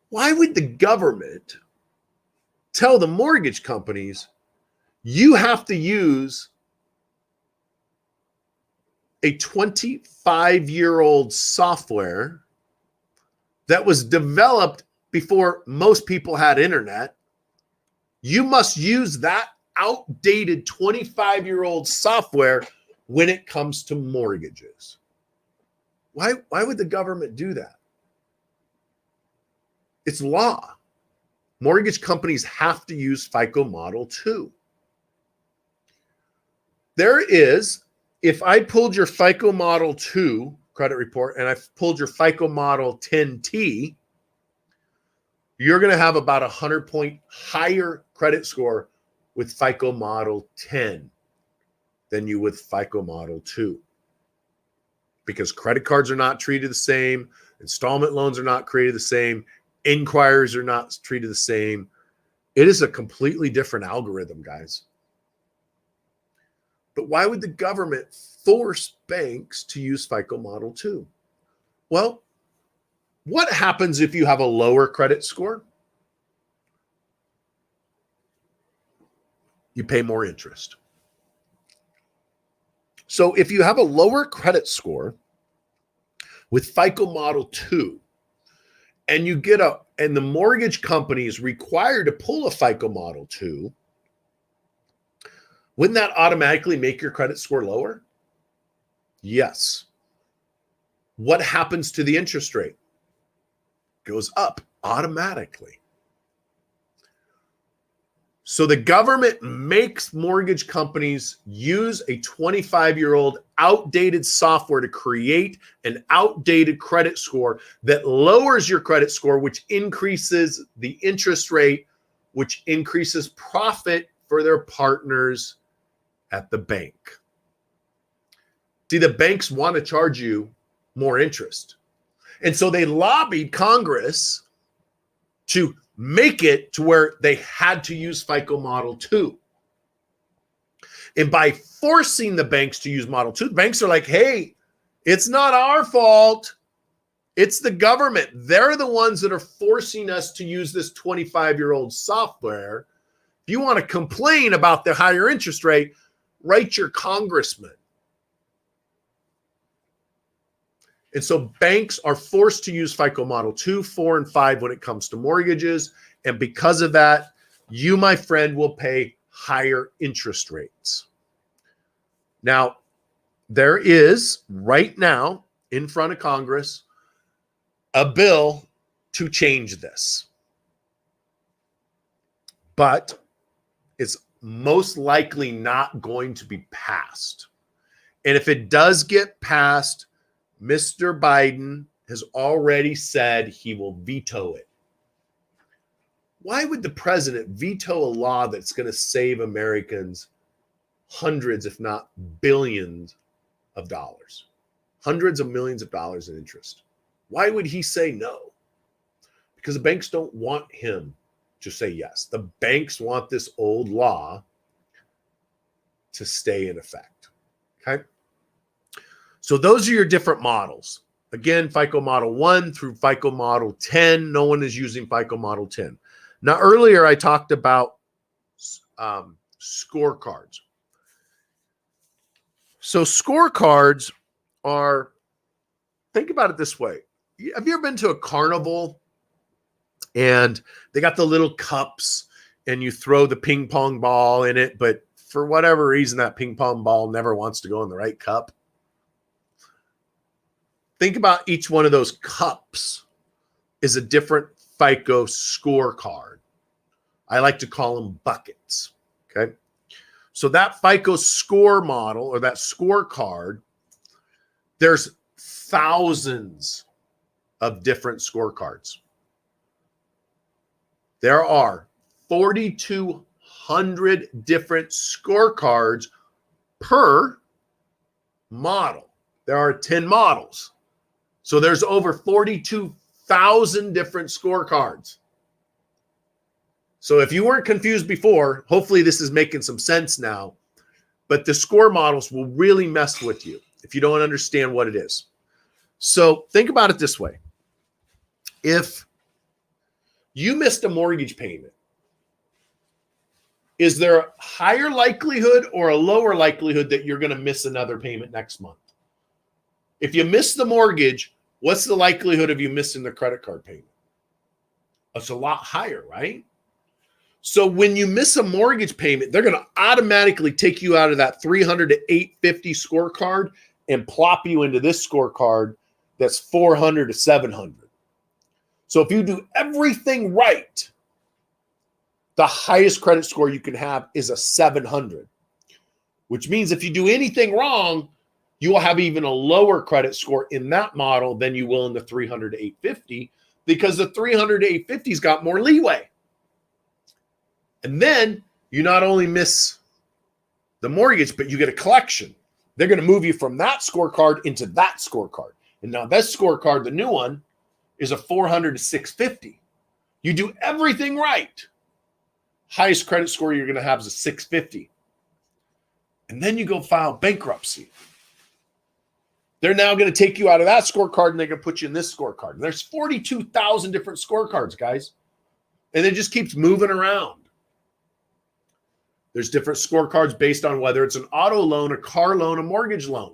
Why would the government tell the mortgage companies You have to use a 25-year-old software that was developed before most people had internet. You must use that outdated 25-year-old software when it comes to mortgages. Why would the government do that? It's law. Mortgage companies have to use FICO Model 2. There is, if I pulled your FICO Model 2 credit report and I pulled your FICO Model 10T, you're going to have about a 100-point higher credit score with FICO Model 10 than you with FICO Model 2. Because credit cards are not treated the same, installment loans are not created the same, inquiries are not treated the same. It is a completely different algorithm, guys. But why would the government force banks to use FICO Model 2? Well, what happens if you have a lower credit score? You pay more interest. So if you have a lower credit score with FICO Model 2, and the mortgage company is required to pull a FICO Model 2, wouldn't that automatically make your credit score lower? Yes. What happens to the interest rate? Goes up automatically. So the government makes mortgage companies use a 25-year-old outdated software to create an outdated credit score that lowers your credit score, which increases the interest rate, which increases profit for their partners at the bank. See, the banks want to charge you more interest. And so they lobbied Congress to make it to where they had to use FICO Model 2. And by forcing the banks to use Model 2, the banks are like, hey, it's not our fault. It's the government. They're the ones that are forcing us to use this 25-year-old software. If you want to complain about the higher interest rate, write your congressman. And so banks are forced to use FICO Model 2, 4, and 5 when it comes to mortgages. And because of that, you, my friend, will pay higher interest rates. Now, there is right now in front of Congress a bill to change this. But it's most likely not going to be passed. And if it does get passed, Mr. Biden has already said he will veto it. Why would the president veto a law that's going to save Americans hundreds, if not billions of dollars, hundreds of millions of dollars in interest? Why would he say no? Because the banks don't want him to say yes. The banks want this old law to stay in effect. Okay? So those are your different models. Again, FICO Model 1 through FICO Model 10. No one is using FICO Model 10. Now, earlier I talked about scorecards. So scorecards are, think about it this way. Have you ever been to a carnival and they got the little cups and you throw the ping pong ball in it, but for whatever reason, that ping pong ball never wants to go in the right cup? Think about each one of those cups is a different FICO scorecard. I like to call them buckets. Okay. So that FICO score model or that scorecard, there's thousands of different scorecards. There are 4,200 different scorecards per model. There are 10 models. So there's over 42,000 different scorecards. So if you weren't confused before, hopefully this is making some sense now. But the score models will really mess with you if you don't understand what it is. So think about it this way. If you missed a mortgage payment is there a higher likelihood or a lower likelihood that you're going to miss another payment next month? If you miss the mortgage, what's the likelihood of you missing the credit card payment? It's a lot higher, right? So when you miss a mortgage payment, they're going to automatically take you out of that 300 to 850 scorecard and plop you into this scorecard that's 400 to 700. So if you do everything right, the highest credit score you can have is a 700, which means if you do anything wrong, you will have even a lower credit score in that model than you will in the 300 to 850, because the 300 to 850's got more leeway. And then you not only miss the mortgage, but you get a collection. They're going to move you from that scorecard into that scorecard. And now this scorecard, the new one, is a 400 to 650. You do everything right. Highest credit score you're going to have is a 650. And then you go file bankruptcy. They're now going to take you out of that scorecard and they're going to put you in this scorecard. And there's 42,000 different scorecards, guys. And it just keeps moving around. There's different scorecards based on whether it's an auto loan, a car loan, a mortgage loan,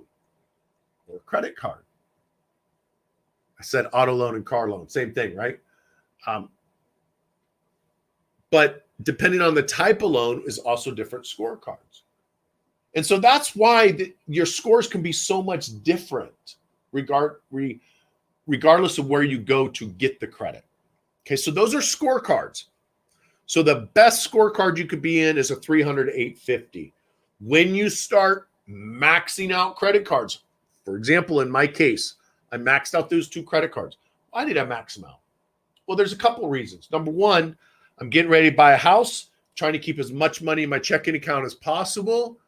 or a credit card. I said auto loan and car loan, same thing, right? But depending on the type of loan is also different scorecards. And so that's why your scores can be so much different regardless of where you go to get the credit. Okay, so those are scorecards. So the best scorecard you could be in is a 300 to 850. When you start maxing out credit cards, for example, in my case, I maxed out those 2 credit cards. Why did I max them out? Well, there's a couple reasons. Number one, I'm getting ready to buy a house, trying to keep as much money in my checking account as possible.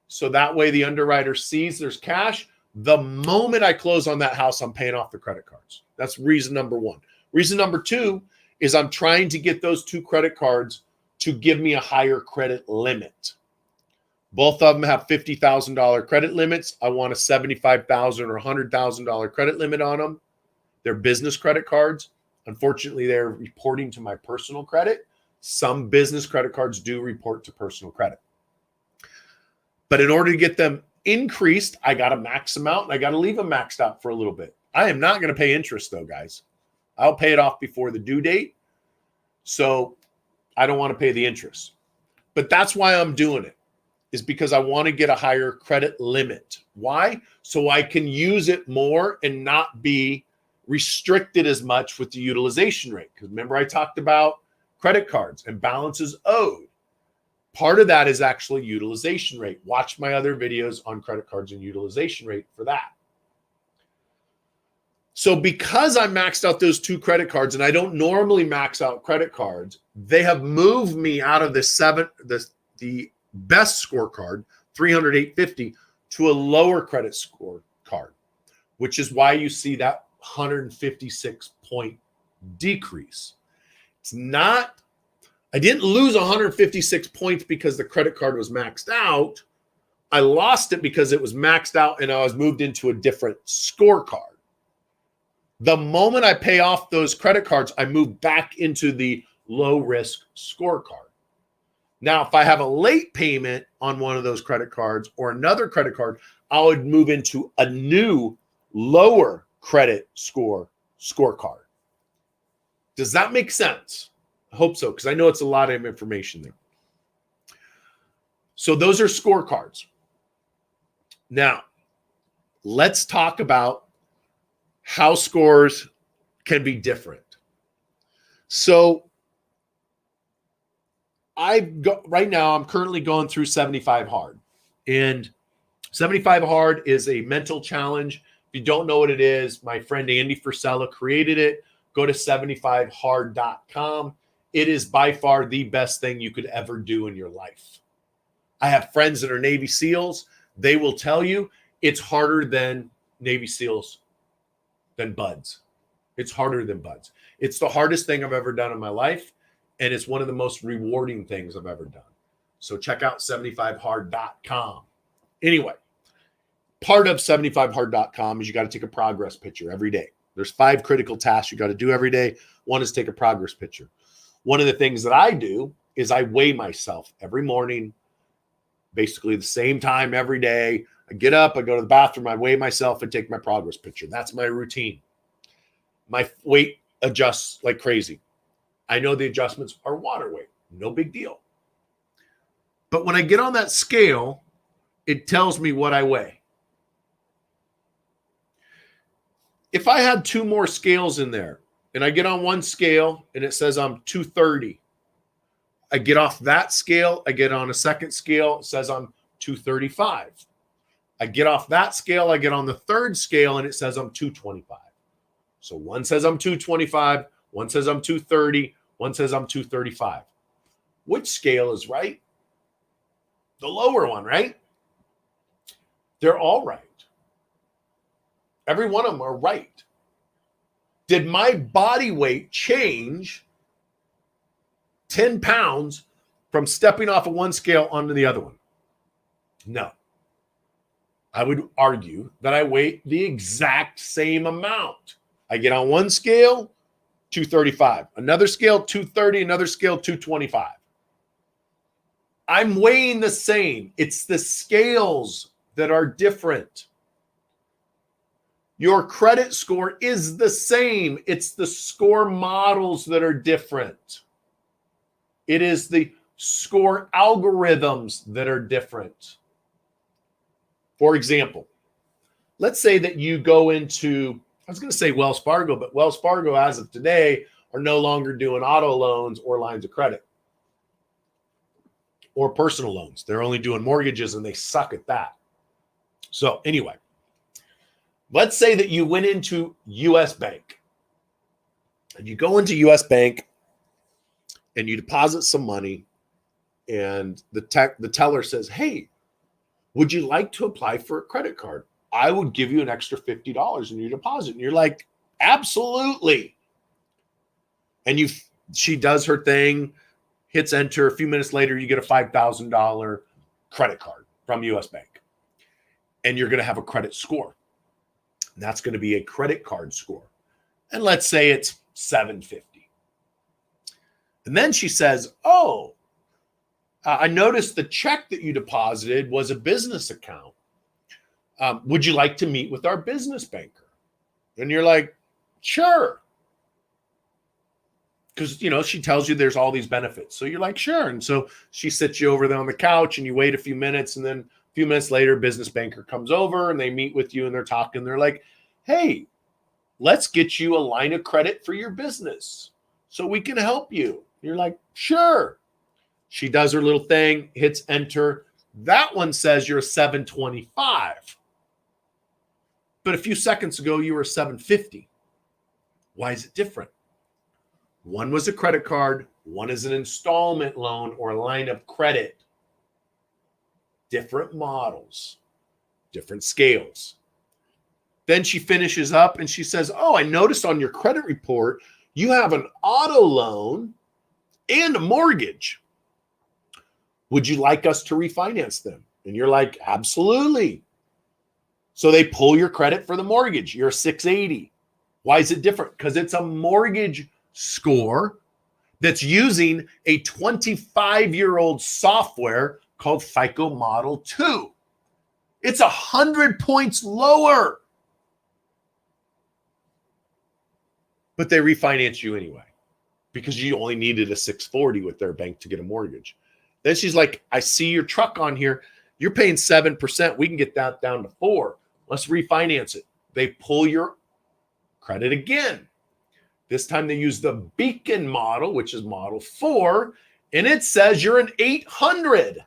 So that way the underwriter sees there's cash. The moment I close on that house, I'm paying off the credit cards. That's reason number one. Reason number two is I'm trying to get those 2 credit cards to give me a higher credit limit. Both of them have $50,000 credit limits. I want a $75,000 or $100,000 credit limit on them. They're business credit cards. Unfortunately, they're reporting to my personal credit. Some business credit cards do report to personal credit. But in order to get them increased, I got to max them out and I got to leave them maxed out for a little bit. I am not going to pay interest though, guys. I'll pay it off before the due date. So I don't want to pay the interest. But that's why I'm doing it, is because I want to get a higher credit limit. Why? So I can use it more and not be restricted as much with the utilization rate. Because remember, I talked about credit cards and balances owed. Part of that is actually utilization rate. Watch my other videos on credit cards and utilization rate for that. So because I maxed out those 2 credit cards, and I don't normally max out credit cards, they have moved me out of the best scorecard, 300, 850, to a lower credit score card, which is why you see that 156 point decrease. It's not, I didn't lose 156 points because the credit card was maxed out. I lost it because it was maxed out and I was moved into a different scorecard. The moment I pay off those credit cards, I move back into the low risk scorecard. Now, if I have a late payment on one of those credit cards or another credit card, I would move into a new lower credit scorecard. Does that make sense? I hope so, because I know it's a lot of information there. So those are scorecards. Now, let's talk about how scores can be different. So right now, I'm currently going through 75 Hard. And 75 Hard is a mental challenge. If you don't know what it is, my friend Andy Frisella created it. Go to 75hard.com. It is by far the best thing you could ever do in your life. I have friends that are Navy SEALs. They will tell you it's harder than Navy SEALs, than buds. It's harder than buds. It's the hardest thing I've ever done in my life. And it's one of the most rewarding things I've ever done. So check out 75hard.com. Anyway, part of 75hard.com is you got to take a progress picture every day. There's 5 critical tasks you got to do every day. One is take a progress picture. One of the things that I do is I weigh myself every morning, basically the same time every day. I get up, I go to the bathroom, I weigh myself and take my progress picture. That's my routine. My weight adjusts like crazy. I know the adjustments are water weight, no big deal. But when I get on that scale, it tells me what I weigh. If I had 2 more scales in there and I get on one scale and it says I'm 230, I get off that scale, I get on a second scale, it says I'm 235. I get off that scale, I get on the third scale and it says I'm 225. So one says I'm 225, one says I'm 230, one says I'm 235. Which scale is right? The lower one, right? They're all right. Every one of them are right. Did my body weight change 10 pounds from stepping off of one scale onto the other one? No. I would argue that I weigh the exact same amount. I get on one scale, 235. Another scale, 230. Another scale, 225. I'm weighing the same. It's the scales that are different. Your credit score is the same. It's the score models that are different. It is the score algorithms that are different. For example, let's say that you go into, I was going to say Wells Fargo, but Wells Fargo as of today are no longer doing auto loans or lines of credit or personal loans. They're only doing mortgages and they suck at that. So anyway, let's say that you went into US Bank and you go into US Bank and you deposit some money and the teller says, hey, would you like to apply for a credit card? I would give you an extra $50 in your deposit. And you're like, absolutely. And she does her thing, hits enter. A few minutes later, you get a $5,000 credit card from US Bank. And you're going to have a credit score. And that's going to be a credit card score. And let's say it's 750. And then she says, oh, I noticed the check that you deposited was a business account. Would you like to meet with our business banker? And you're like, sure. Because, she tells you there's all these benefits. So you're like, sure. And so she sits you over there on the couch and you wait a few minutes. And then a few minutes later, business banker comes over and they meet with you and they're talking. They're like, hey, let's get you a line of credit for your business so we can help you. You're like, sure. She does her little thing, hits enter. That one says you're a 725. But a few seconds ago, you were a 750. Why is it different? One was a credit card. One is an installment loan or a line of credit. Different models, different scales. Then she finishes up and she says, oh, I noticed on your credit report, you have an auto loan and a mortgage. Would you like us to refinance them? And you're like, absolutely. So they pull your credit for the mortgage. You're 680. Why is it different? Because it's a mortgage score that's using a 25-year-old software called FICO Model 2. It's 100 points lower. But they refinance you anyway because you only needed a 640 with their bank to get a mortgage. Then she's like, I see your truck on here. You're paying 7%. We can get that down to 4%. Let's refinance it. They pull your credit again. This time they use the Beacon model, which is model 4, and it says you're an 800.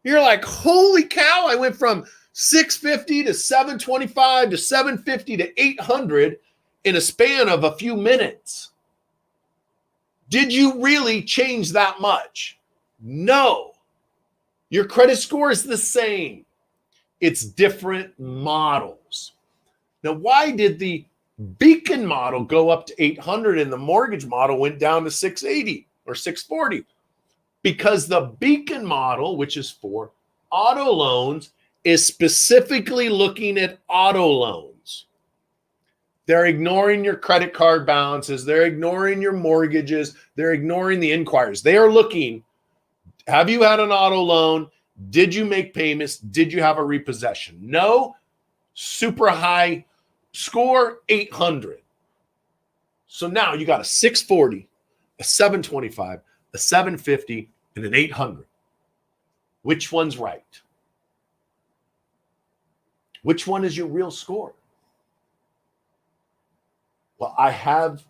You're like, holy cow, I went from 650 to 725 to 750 to 800 in a span of a few minutes. Did you really change that much? No. Your credit score is the same. It's different models. Now, why did the Beacon model go up to 800 and the mortgage model went down to 680 or 640? Because the Beacon model, which is for auto loans, is specifically looking at auto loans. They're ignoring your credit card balances. They're ignoring your mortgages. They're ignoring the inquiries. They are looking, have you had an auto loan? Did you make payments? Did you have a repossession? No. Super high score, 800. So now you got a 640, a 725, a 750, and an 800. Which one's right? Which one is your real score? Well, I have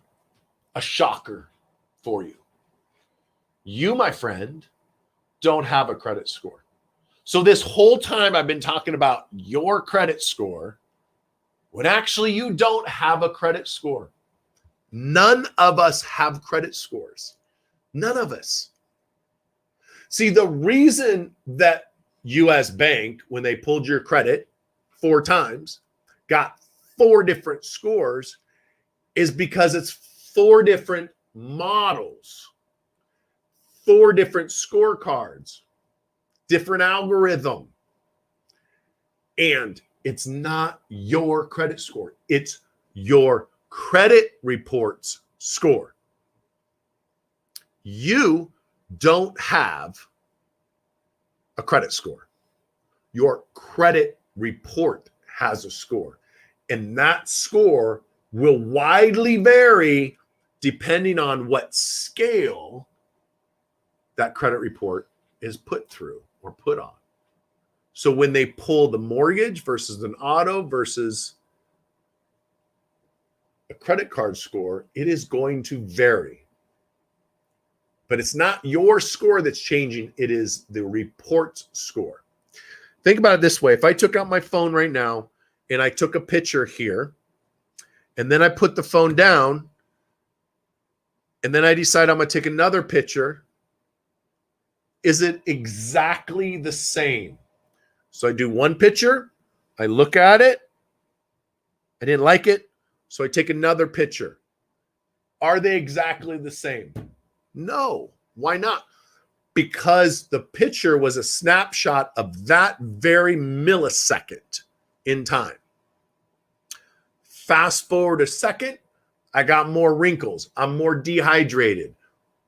a shocker for you. You, my friend, don't have a credit score. So this whole time I've been talking about your credit score when actually you don't have a credit score. None of us have credit scores. None of us. See, the reason that U.S. Bank, when they pulled your credit 4 times, got 4 different scores is because it's 4 different models, 4 different scorecards, different algorithm. And it's not your credit score. It's your credit report's score. You don't have a credit score. Your credit report has a score. And that score will widely vary depending on what scale that credit report is put through or put on. So when they pull the mortgage versus an auto versus a credit card score, it is going to vary. But it's not your score that's changing. It is the report's score. Think about it this way. If I took out my phone right now and I took a picture here, and then I put the phone down, and then I decide I'm going to take another picture, is it exactly the same? So I do one picture, I look at it, I didn't like it, so I take another picture. Are they exactly the same? No. Why not? Because the picture was a snapshot of that very millisecond in time. Fast forward a second, I got more wrinkles. I'm more dehydrated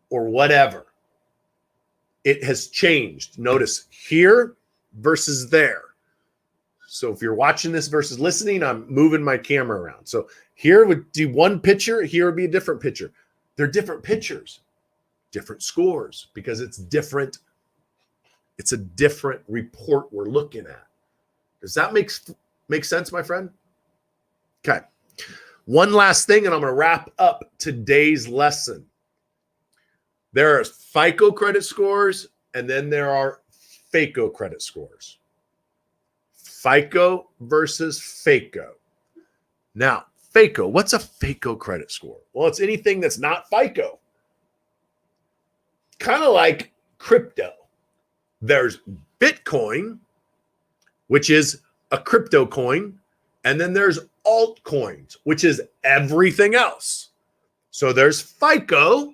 or whatever. It has changed. Notice here versus there. So if you're watching this versus listening, I'm moving my camera around. So here would do one picture. Here would be a different picture. They're different pictures, different scores because it's different. It's a different report we're looking at. Does that make sense, my friend? Okay. One last thing, and I'm going to wrap up today's lesson. There are FICO credit scores, and then there are FICO credit scores. FICO versus FICO. Now, FICO, what's a FICO credit score? Well, it's anything that's not FICO. Kind of like crypto. There's Bitcoin, which is a crypto coin, and then there's altcoins, which is everything else. So there's FICO,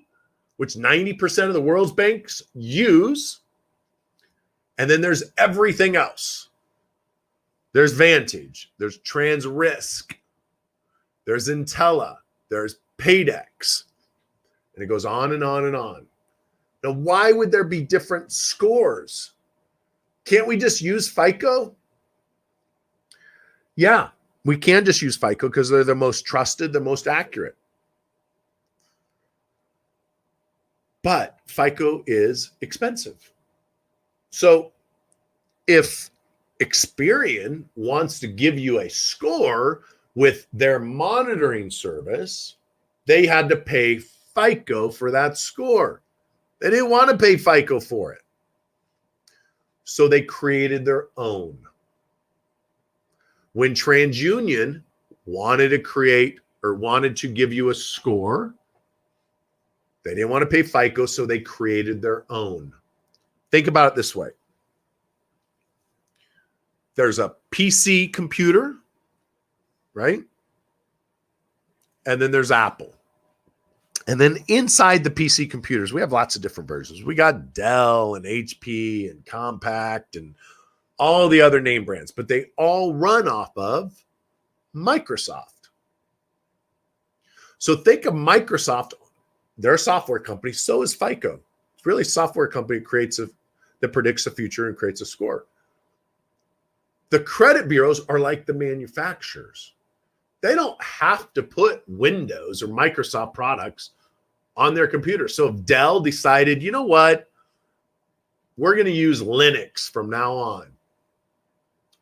which 90% of the world's banks use, and then there's everything else. There's Vantage, there's TransRisk, there's Intella, there's Paydex, and it goes on and on and on. Now, why would there be different scores? Can't we just use FICO? Yeah, we can just use FICO because they're the most trusted, the most accurate. But FICO is expensive. So if Experian wants to give you a score with their monitoring service, they had to pay FICO for that score. They didn't want to pay FICO for it. So they created their own. When TransUnion wanted to create or wanted to give you a score, they didn't want to pay FICO, so they created their own. Think about it this way. There's a PC computer, right? And then there's Apple. And then inside the PC computers, we have lots of different versions. We got Dell and HP and Compaq and all the other name brands, but they all run off of Microsoft. So think of Microsoft. They're a software company. So is FICO. It's really a software company that predicts the future and creates a score. The credit bureaus are like the manufacturers. They don't have to put Windows or Microsoft products on their computer. So if Dell decided, you know what, we're going to use Linux from now on.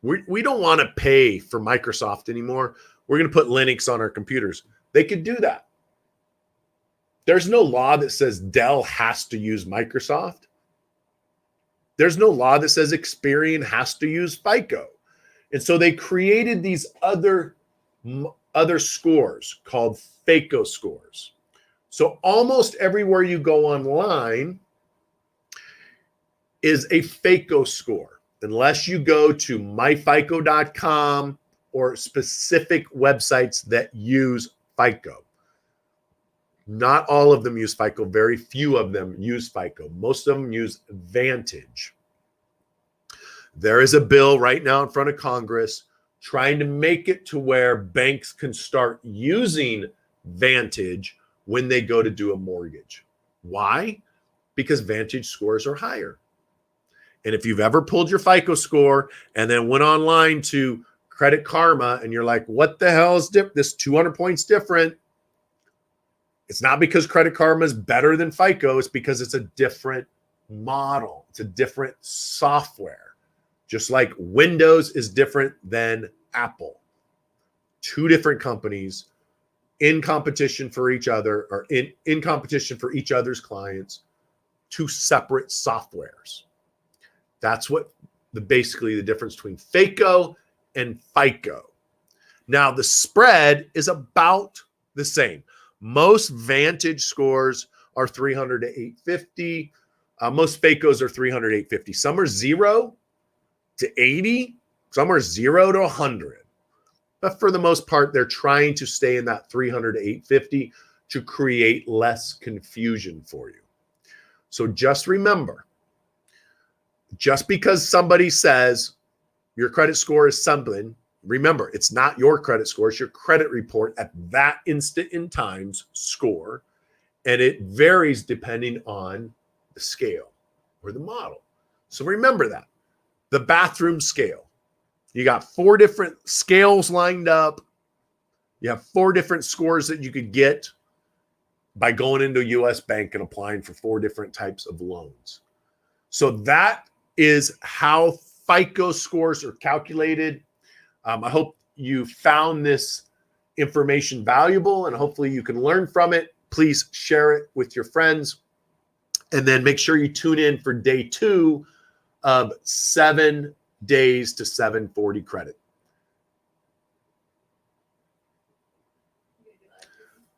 We don't want to pay for Microsoft anymore. We're going to put Linux on our computers. They could do that. There's no law that says Dell has to use Microsoft. There's no law that says Experian has to use FICO. And so they created these other scores called FICO scores. So almost everywhere you go online is a FICO score, unless you go to myfico.com or specific websites that use FICO. Not all of them use FICO. Very few of them use FICO. Most of them use Vantage. There is a bill right now in front of Congress trying to make it to where banks can start using Vantage when they go to do a mortgage. Why? Because Vantage scores are higher. And if you've ever pulled your FICO score and then went online to Credit Karma and you're like, what the hell is this 200 points different? It's not because Credit Karma is better than FICO. It's because it's a different model. It's a different software. Just like Windows is different than Apple. Two different companies in competition for each other, or in competition for each other's clients, two separate softwares. That's what basically the difference between FICO and FICO. Now, the spread is about the same. Most Vantage scores are 300 to 850. Most FICOs are 300 to 850. Some are 0 to 80. Some are 0 to 100. But for the most part, they're trying to stay in that 300 to 850 to create less confusion for you. So just remember, just because somebody says your credit score is something, remember, it's not your credit score. It's your credit report at that instant in time's score. And it varies depending on the scale or the model. So remember that. The bathroom scale. You got 4 different scales lined up. You have 4 different scores that you could get by going into a U.S. bank and applying for 4 different types of loans. So that is how FICO scores are calculated. I hope you found this information valuable and hopefully you can learn from it. Please share it with your friends. And then make sure you tune in for day 2 of 7 days to 740 credit.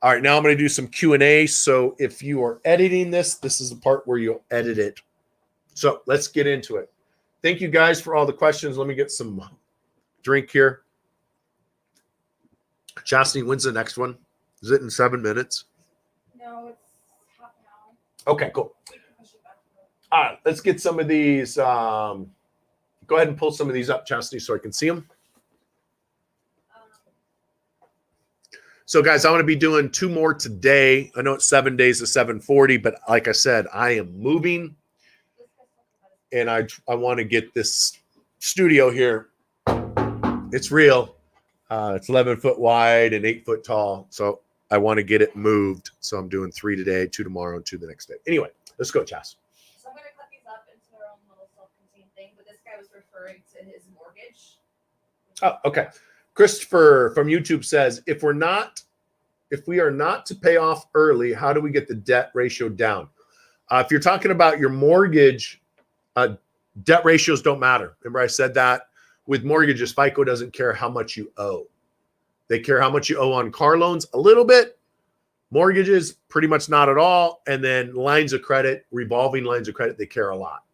All right, now I'm going to do some Q&A. So if you are editing this, this is the part where you'll edit it. So let's get into it. Thank you guys for all the questions. Let me get some drink here. Chastity, when's the next one? Is it in 7 minutes? No, it's half now. Okay, cool. All right, let's get some of these. Go ahead and pull some of these up, Chastity, so I can see them. So, guys, I'm going to be doing 2 more today. I know it's 7 days to 740, but like I said, I am moving, and I want to get this studio here. It's real. It's 11 foot wide and 8 foot tall, so I want to get it moved. So I'm doing 3 today, 2 tomorrow, and 2 the next day. Anyway, let's go, Chas. So I'm going to cut these up into their own little self-contained thing, but this guy was referring to his mortgage. Oh, okay. Christopher from YouTube says, if we are not to pay off early, how do we get the debt ratio down? If you're talking about your mortgage, debt ratios don't matter. Remember I said that? With mortgages, FICO doesn't care how much you owe. They care how much you owe on car loans a little bit. Mortgages, pretty much not at all. And then lines of credit, revolving lines of credit, they care a lot.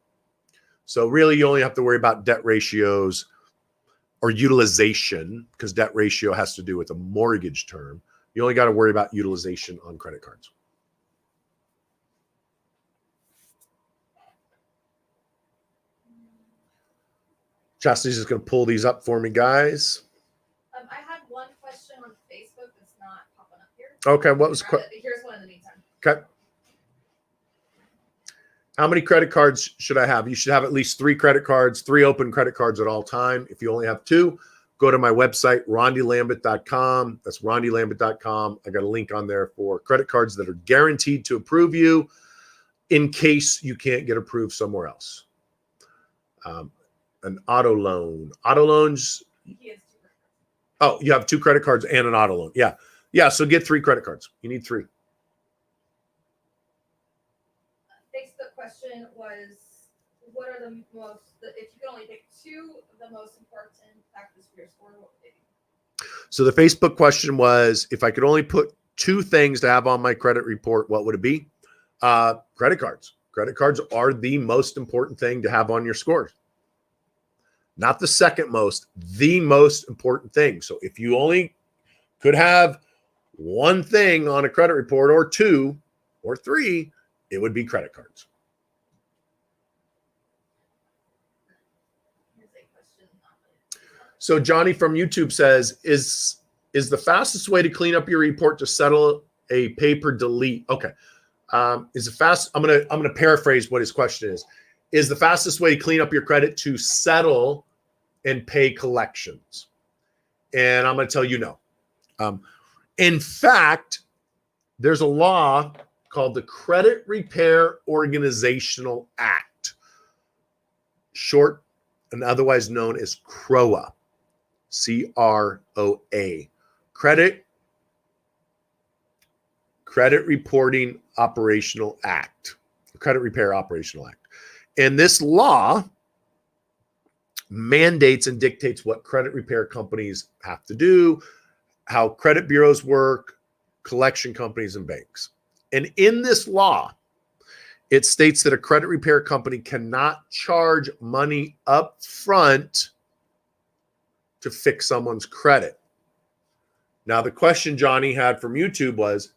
So really, you only have to worry about debt ratios or utilization, because debt ratio has to do with a mortgage term. You only got to worry about utilization on credit cards. Chastity's just going to pull these up for me, guys. I had one question on Facebook that's not popping up here. Okay, what was here's one in the meantime. okay? How many credit cards should I have? You should have at least 3 credit cards, 3 open credit cards at all time. If you only have 2, go to my website, rondylambert.com. That's rondylambert.com. I got a link on there for credit cards that are guaranteed to approve you in case you can't get approved somewhere else. An auto loan. Auto loans. He has 2 credit cards. Oh, you have 2 credit cards and an auto loan. Yeah. Yeah. So get 3 credit cards. You need 3. Facebook question was, what are the most, if you could only pick 2 of the most important factors for your score, what would they be? So the Facebook question was, if I could only put 2 things to have on my credit report, what would it be? Credit cards. Credit cards are the most important thing to have on your score. Not the second most, the most important thing. So if you only could have 1 thing on a credit report, or 2 or 3, it would be credit cards. So Johnny from YouTube says, is the fastest way to clean up your report to settle a pay per delete? Okay. I'm gonna paraphrase what his question is. Is the fastest way to clean up your credit to settle and pay collections? And I'm gonna tell you no. In fact, there's a law called the Credit Repair Organizational Act, short and otherwise known as CROA, CROA, Credit Reporting Operational Act, Credit Repair Operational Act. And this law mandates and dictates what credit repair companies have to do, how credit bureaus work, collection companies, and banks. And in this law, it states that a credit repair company cannot charge money up front to fix someone's credit. Now, the question Johnny had from YouTube was,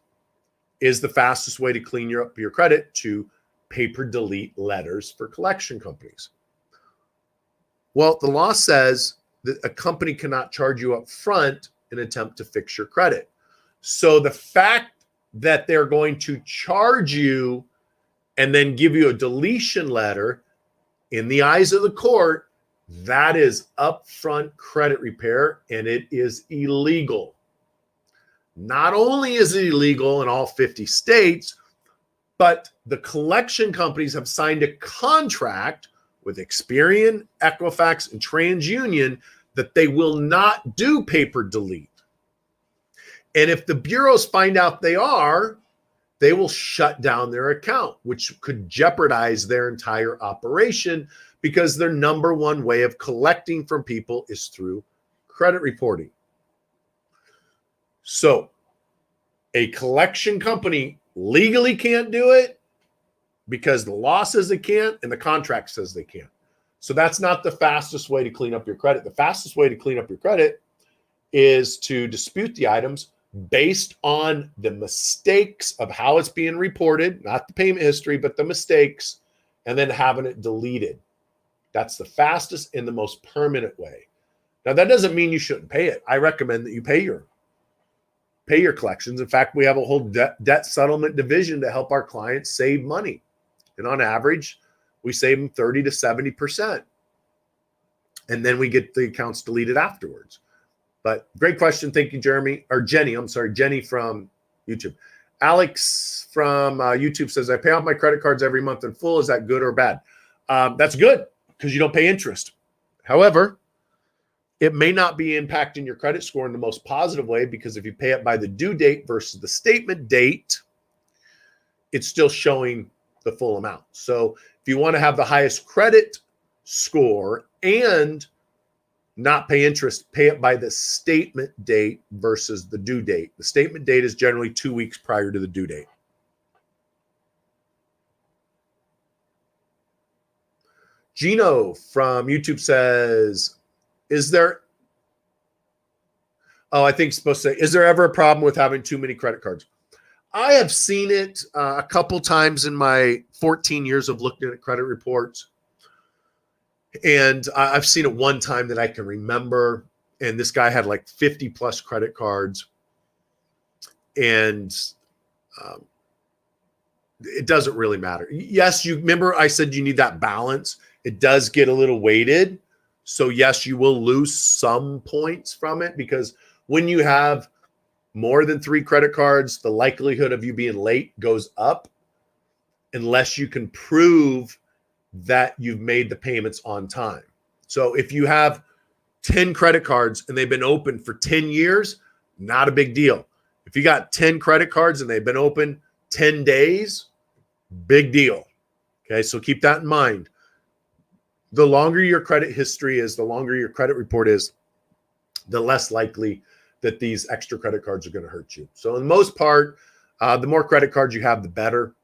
is the fastest way to clean up your credit to paper delete letters for collection companies? Well, the law says that a company cannot charge you up front in an attempt to fix your credit. So the fact that they're going to charge you and then give you a deletion letter, in the eyes of the court, that is upfront credit repair, and it is illegal. Not only is it illegal in all 50 states, but the collection companies have signed a contract with Experian, Equifax, and TransUnion that they will not do paper delete. And if the bureaus find out they are, they will shut down their account, which could jeopardize their entire operation, because their number one way of collecting from people is through credit reporting. So a collection company legally can't do it because the law says they can't and the contract says they can't. So that's not the fastest way to clean up your credit. The fastest way to clean up your credit is to dispute the items based on the mistakes of how it's being reported, not the payment history, but the mistakes, and then having it deleted. That's the fastest and the most permanent way. Now, that doesn't mean you shouldn't pay it. I recommend that you pay your collections. In fact, we have a whole debt settlement division to help our clients save money. And on average, we save them 30 to 70%. And then we get the accounts deleted afterwards. But great question. Thank you, Jeremy. Or Jenny. I'm sorry, Jenny from YouTube. Alex from YouTube says, I pay off my credit cards every month in full. Is that good or bad? That's good because you don't pay interest. However, it may not be impacting your credit score in the most positive way, because if you pay it by the due date versus the statement date, it's still showing the full amount. So if you want to have the highest credit score and not pay interest, pay it by the statement date versus the due date. The statement date is generally 2 weeks prior to the due date. Gino from YouTube says, is there ever a problem with having too many credit cards? I have seen it a couple times in my 14 years of looking at credit reports. And I've seen it one time that I can remember. And this guy had like 50 plus credit cards. And it doesn't really matter. Yes, you remember I said you need that balance. It does get a little weighted. So yes, you will lose some points from it, because when you have more than 3 credit cards, the likelihood of you being late goes up unless you can prove that you've made the payments on time. So if you have 10 credit cards and they've been open for 10 years, not a big deal. If you got 10 credit cards and they've been open 10 days, big deal. Okay, so keep that in mind. The longer your credit history is, the longer your credit report is, the less likely that these extra credit cards are going to hurt you. So in the most part, the more credit cards you have, the better.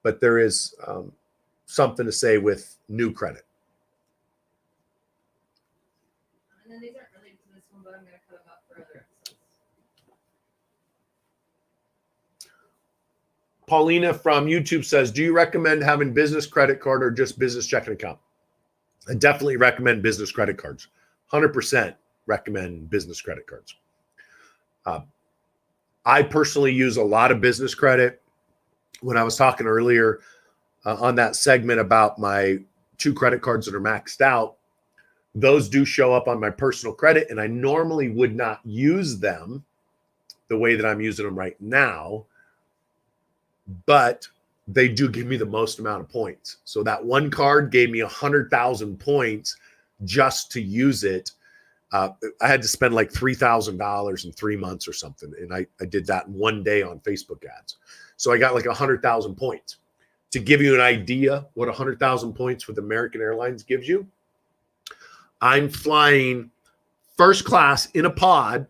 But there is something to say with new credit. And then these aren't related to this one, but I'm going to cut them up for other episodes. Paulina from YouTube says, do you recommend having business credit card or just business checking account? I definitely recommend business credit cards. 100% recommend business credit cards. I personally use a lot of business credit. When I was talking earlier on that segment about my 2 credit cards that are maxed out, those do show up on my personal credit, and I normally would not use them the way that I'm using them right now, but they do give me the most amount of points. So that one card gave me 100,000 points just to use it. I had to spend like $3,000 in 3 months or something. And I did that in one day on Facebook ads. So I got like 100,000 points. To give you an idea what 100,000 points with American Airlines gives you, I'm flying first class in a pod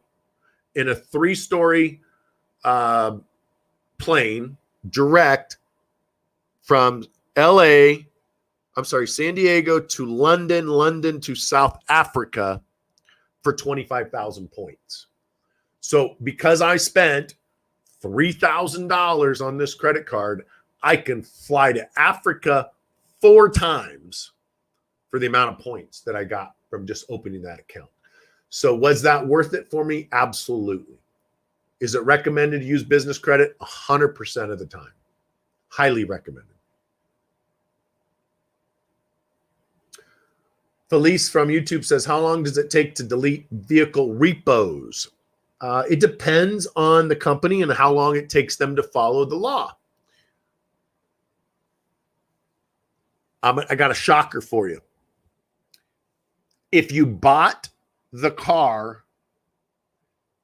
in a 3-story plane direct from San Diego to London, London to South Africa for 25,000 points. So because I spent $3,000 on this credit card, I can fly to Africa 4 times for the amount of points that I got from just opening that account. So was that worth it for me? Absolutely. Is it recommended to use business credit? 100% of the time. Highly recommended. Felice from YouTube says, how long does it take to delete vehicle repos? It depends on the company and how long it takes them to follow the law. I got a shocker for you. If you bought the car,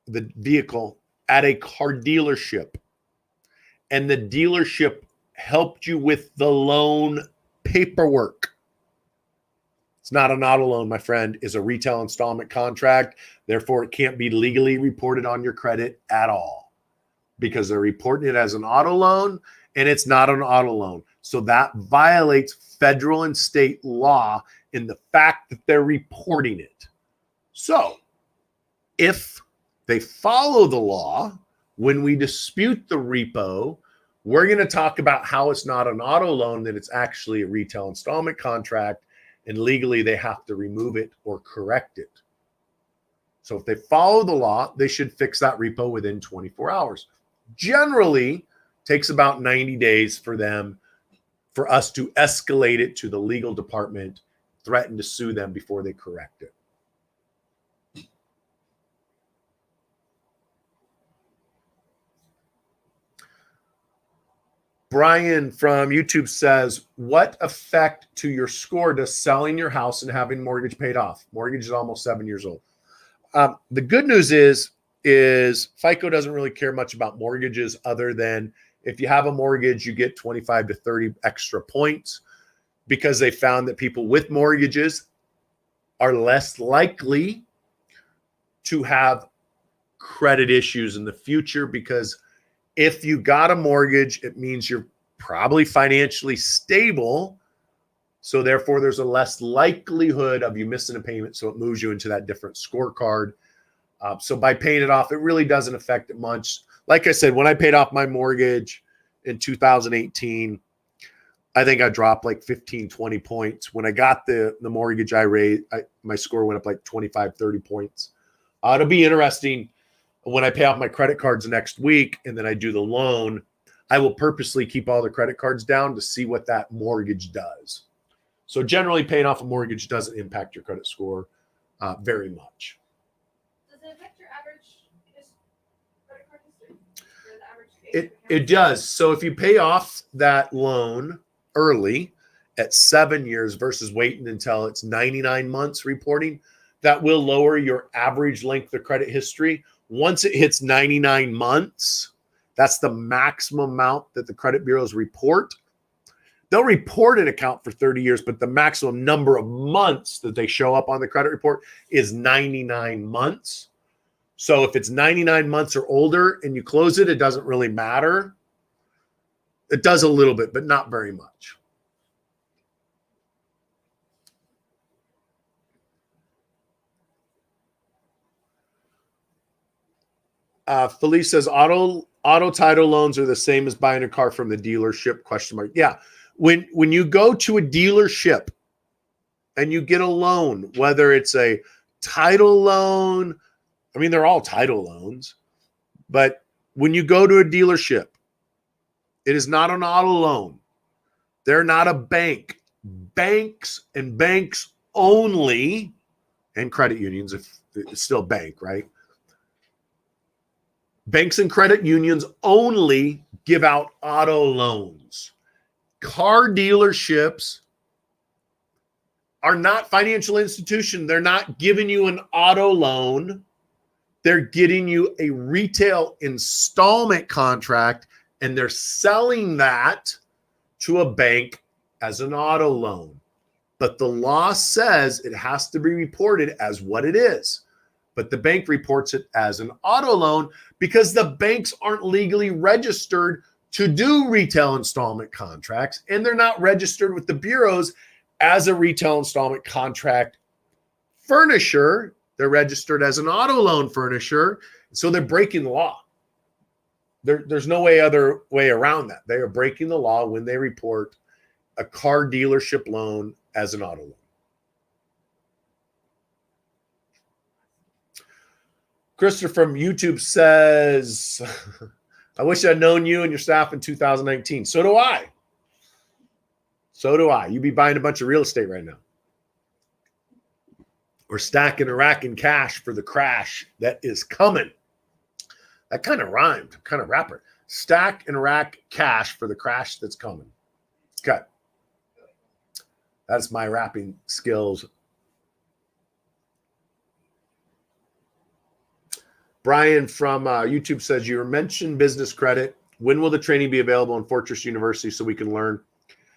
the vehicle, at a car dealership, and the dealership helped you with the loan paperwork, it's not an auto loan, my friend. It's a retail installment contract. Therefore, it can't be legally reported on your credit at all because they're reporting it as an auto loan, and it's not an auto loan. So that violates federal and state law in the fact that they're reporting it. So if they follow the law, when we dispute the repo, we're going to talk about how it's not an auto loan, that it's actually a retail installment contract. And legally, they have to remove it or correct it. So if they follow the law, they should fix that repo within 24 hours. Generally, takes about 90 days for us to escalate it to the legal department, threaten to sue them before they correct it. Brian from YouTube says, what effect to your score does selling your house and having mortgage paid off? Mortgage is almost 7 years old. The good news is FICO doesn't really care much about mortgages, other than if you have a mortgage, you get 25 to 30 extra points, because they found that people with mortgages are less likely to have credit issues in the future, because if you got a mortgage, it means you're probably financially stable. So therefore, there's a less likelihood of you missing a payment. So it moves you into that different scorecard. So by paying it off, it really doesn't affect it much. Like I said, when I paid off my mortgage in 2018, I think I dropped like 15, 20 points. When I got the mortgage my score went up like 25, 30 points. It'll be interesting when I pay off my credit cards next week and then I do the loan, I will purposely keep all the credit cards down to see what that mortgage does. So generally paying off a mortgage doesn't impact your credit score very much. Does it affect your average credit card history? Or the average age of It account? does. So if you pay off that loan early at 7 years versus waiting until it's 99 months reporting, that will lower your average length of credit history. Once it hits 99 months, that's the maximum amount that the credit bureaus report. They'll report an account for 30 years, but the maximum number of months that they show up on the credit report is 99 months. So if it's 99 months or older and you close it, it doesn't really matter. It does a little bit, but not very much. Felice says auto title loans are the same as buying a car from the dealership, ? Yeah. When you go to a dealership and you get a loan, whether it's a title loan, I mean, they're all title loans, but when you go to a dealership, it is not an auto loan. They're not a bank. Banks and banks only, and credit unions, if it's still a bank, right? Banks and credit unions only give out auto loans. Car dealerships are not financial institutions. They're not giving you an auto loan. They're getting you a retail installment contract, and they're selling that to a bank as an auto loan. But the law says it has to be reported as what it is. But the bank reports it as an auto loan because the banks aren't legally registered to do retail installment contracts, and they're not registered with the bureaus as a retail installment contract furnisher. They're registered as an auto loan furnisher, so they're breaking the law. There's no other way around that. They are breaking the law when they report a car dealership loan as an auto loan. Christopher from YouTube says, I wish I'd known you and your staff in 2019. So do I. So do I. You'd be buying a bunch of real estate right now. Or stacking a rack in cash for the crash that is coming. That kind of rhymed, kind of rapper. Stack and rack cash for the crash that's coming. Okay. That's my rapping skills. Brian from YouTube says, you mentioned business credit. When will the training be available in Fortress University so we can learn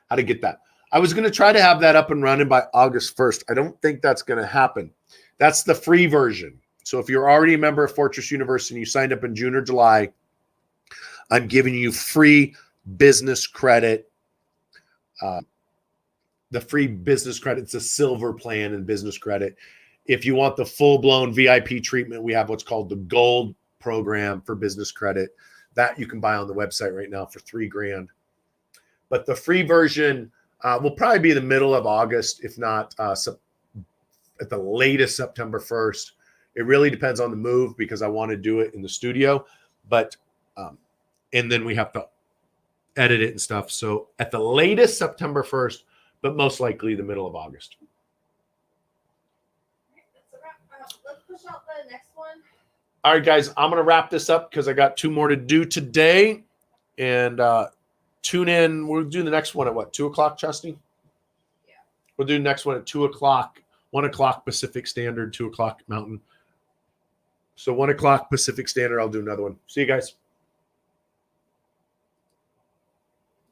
how to get that? I was going to try to have that up and running by August 1st. I don't think that's going to happen. That's the free version. So if you're already a member of Fortress University and you signed up in June or July, I'm giving you free business credit. The free business credit, it's a silver plan in business credit. If you want the full-blown VIP treatment, we have what's called the gold program for business credit. That you can buy on the website right now for $3,000. But the free version will probably be the middle of August, if not at the latest September 1st. It really depends on the move because I want to do it in the studio. But and then we have to edit it and stuff. So at the latest September 1st, but most likely the middle of August. Let's push out the next one. All right, guys, I'm going to wrap this up because I got 2 more to do today. And tune in. We'll do the next one at what, 2 o'clock, Chesney? Yeah. We'll do the next one at 2 o'clock, 1 o'clock Pacific Standard, 2 o'clock Mountain. So 1 o'clock Pacific Standard, I'll do another one. See you guys.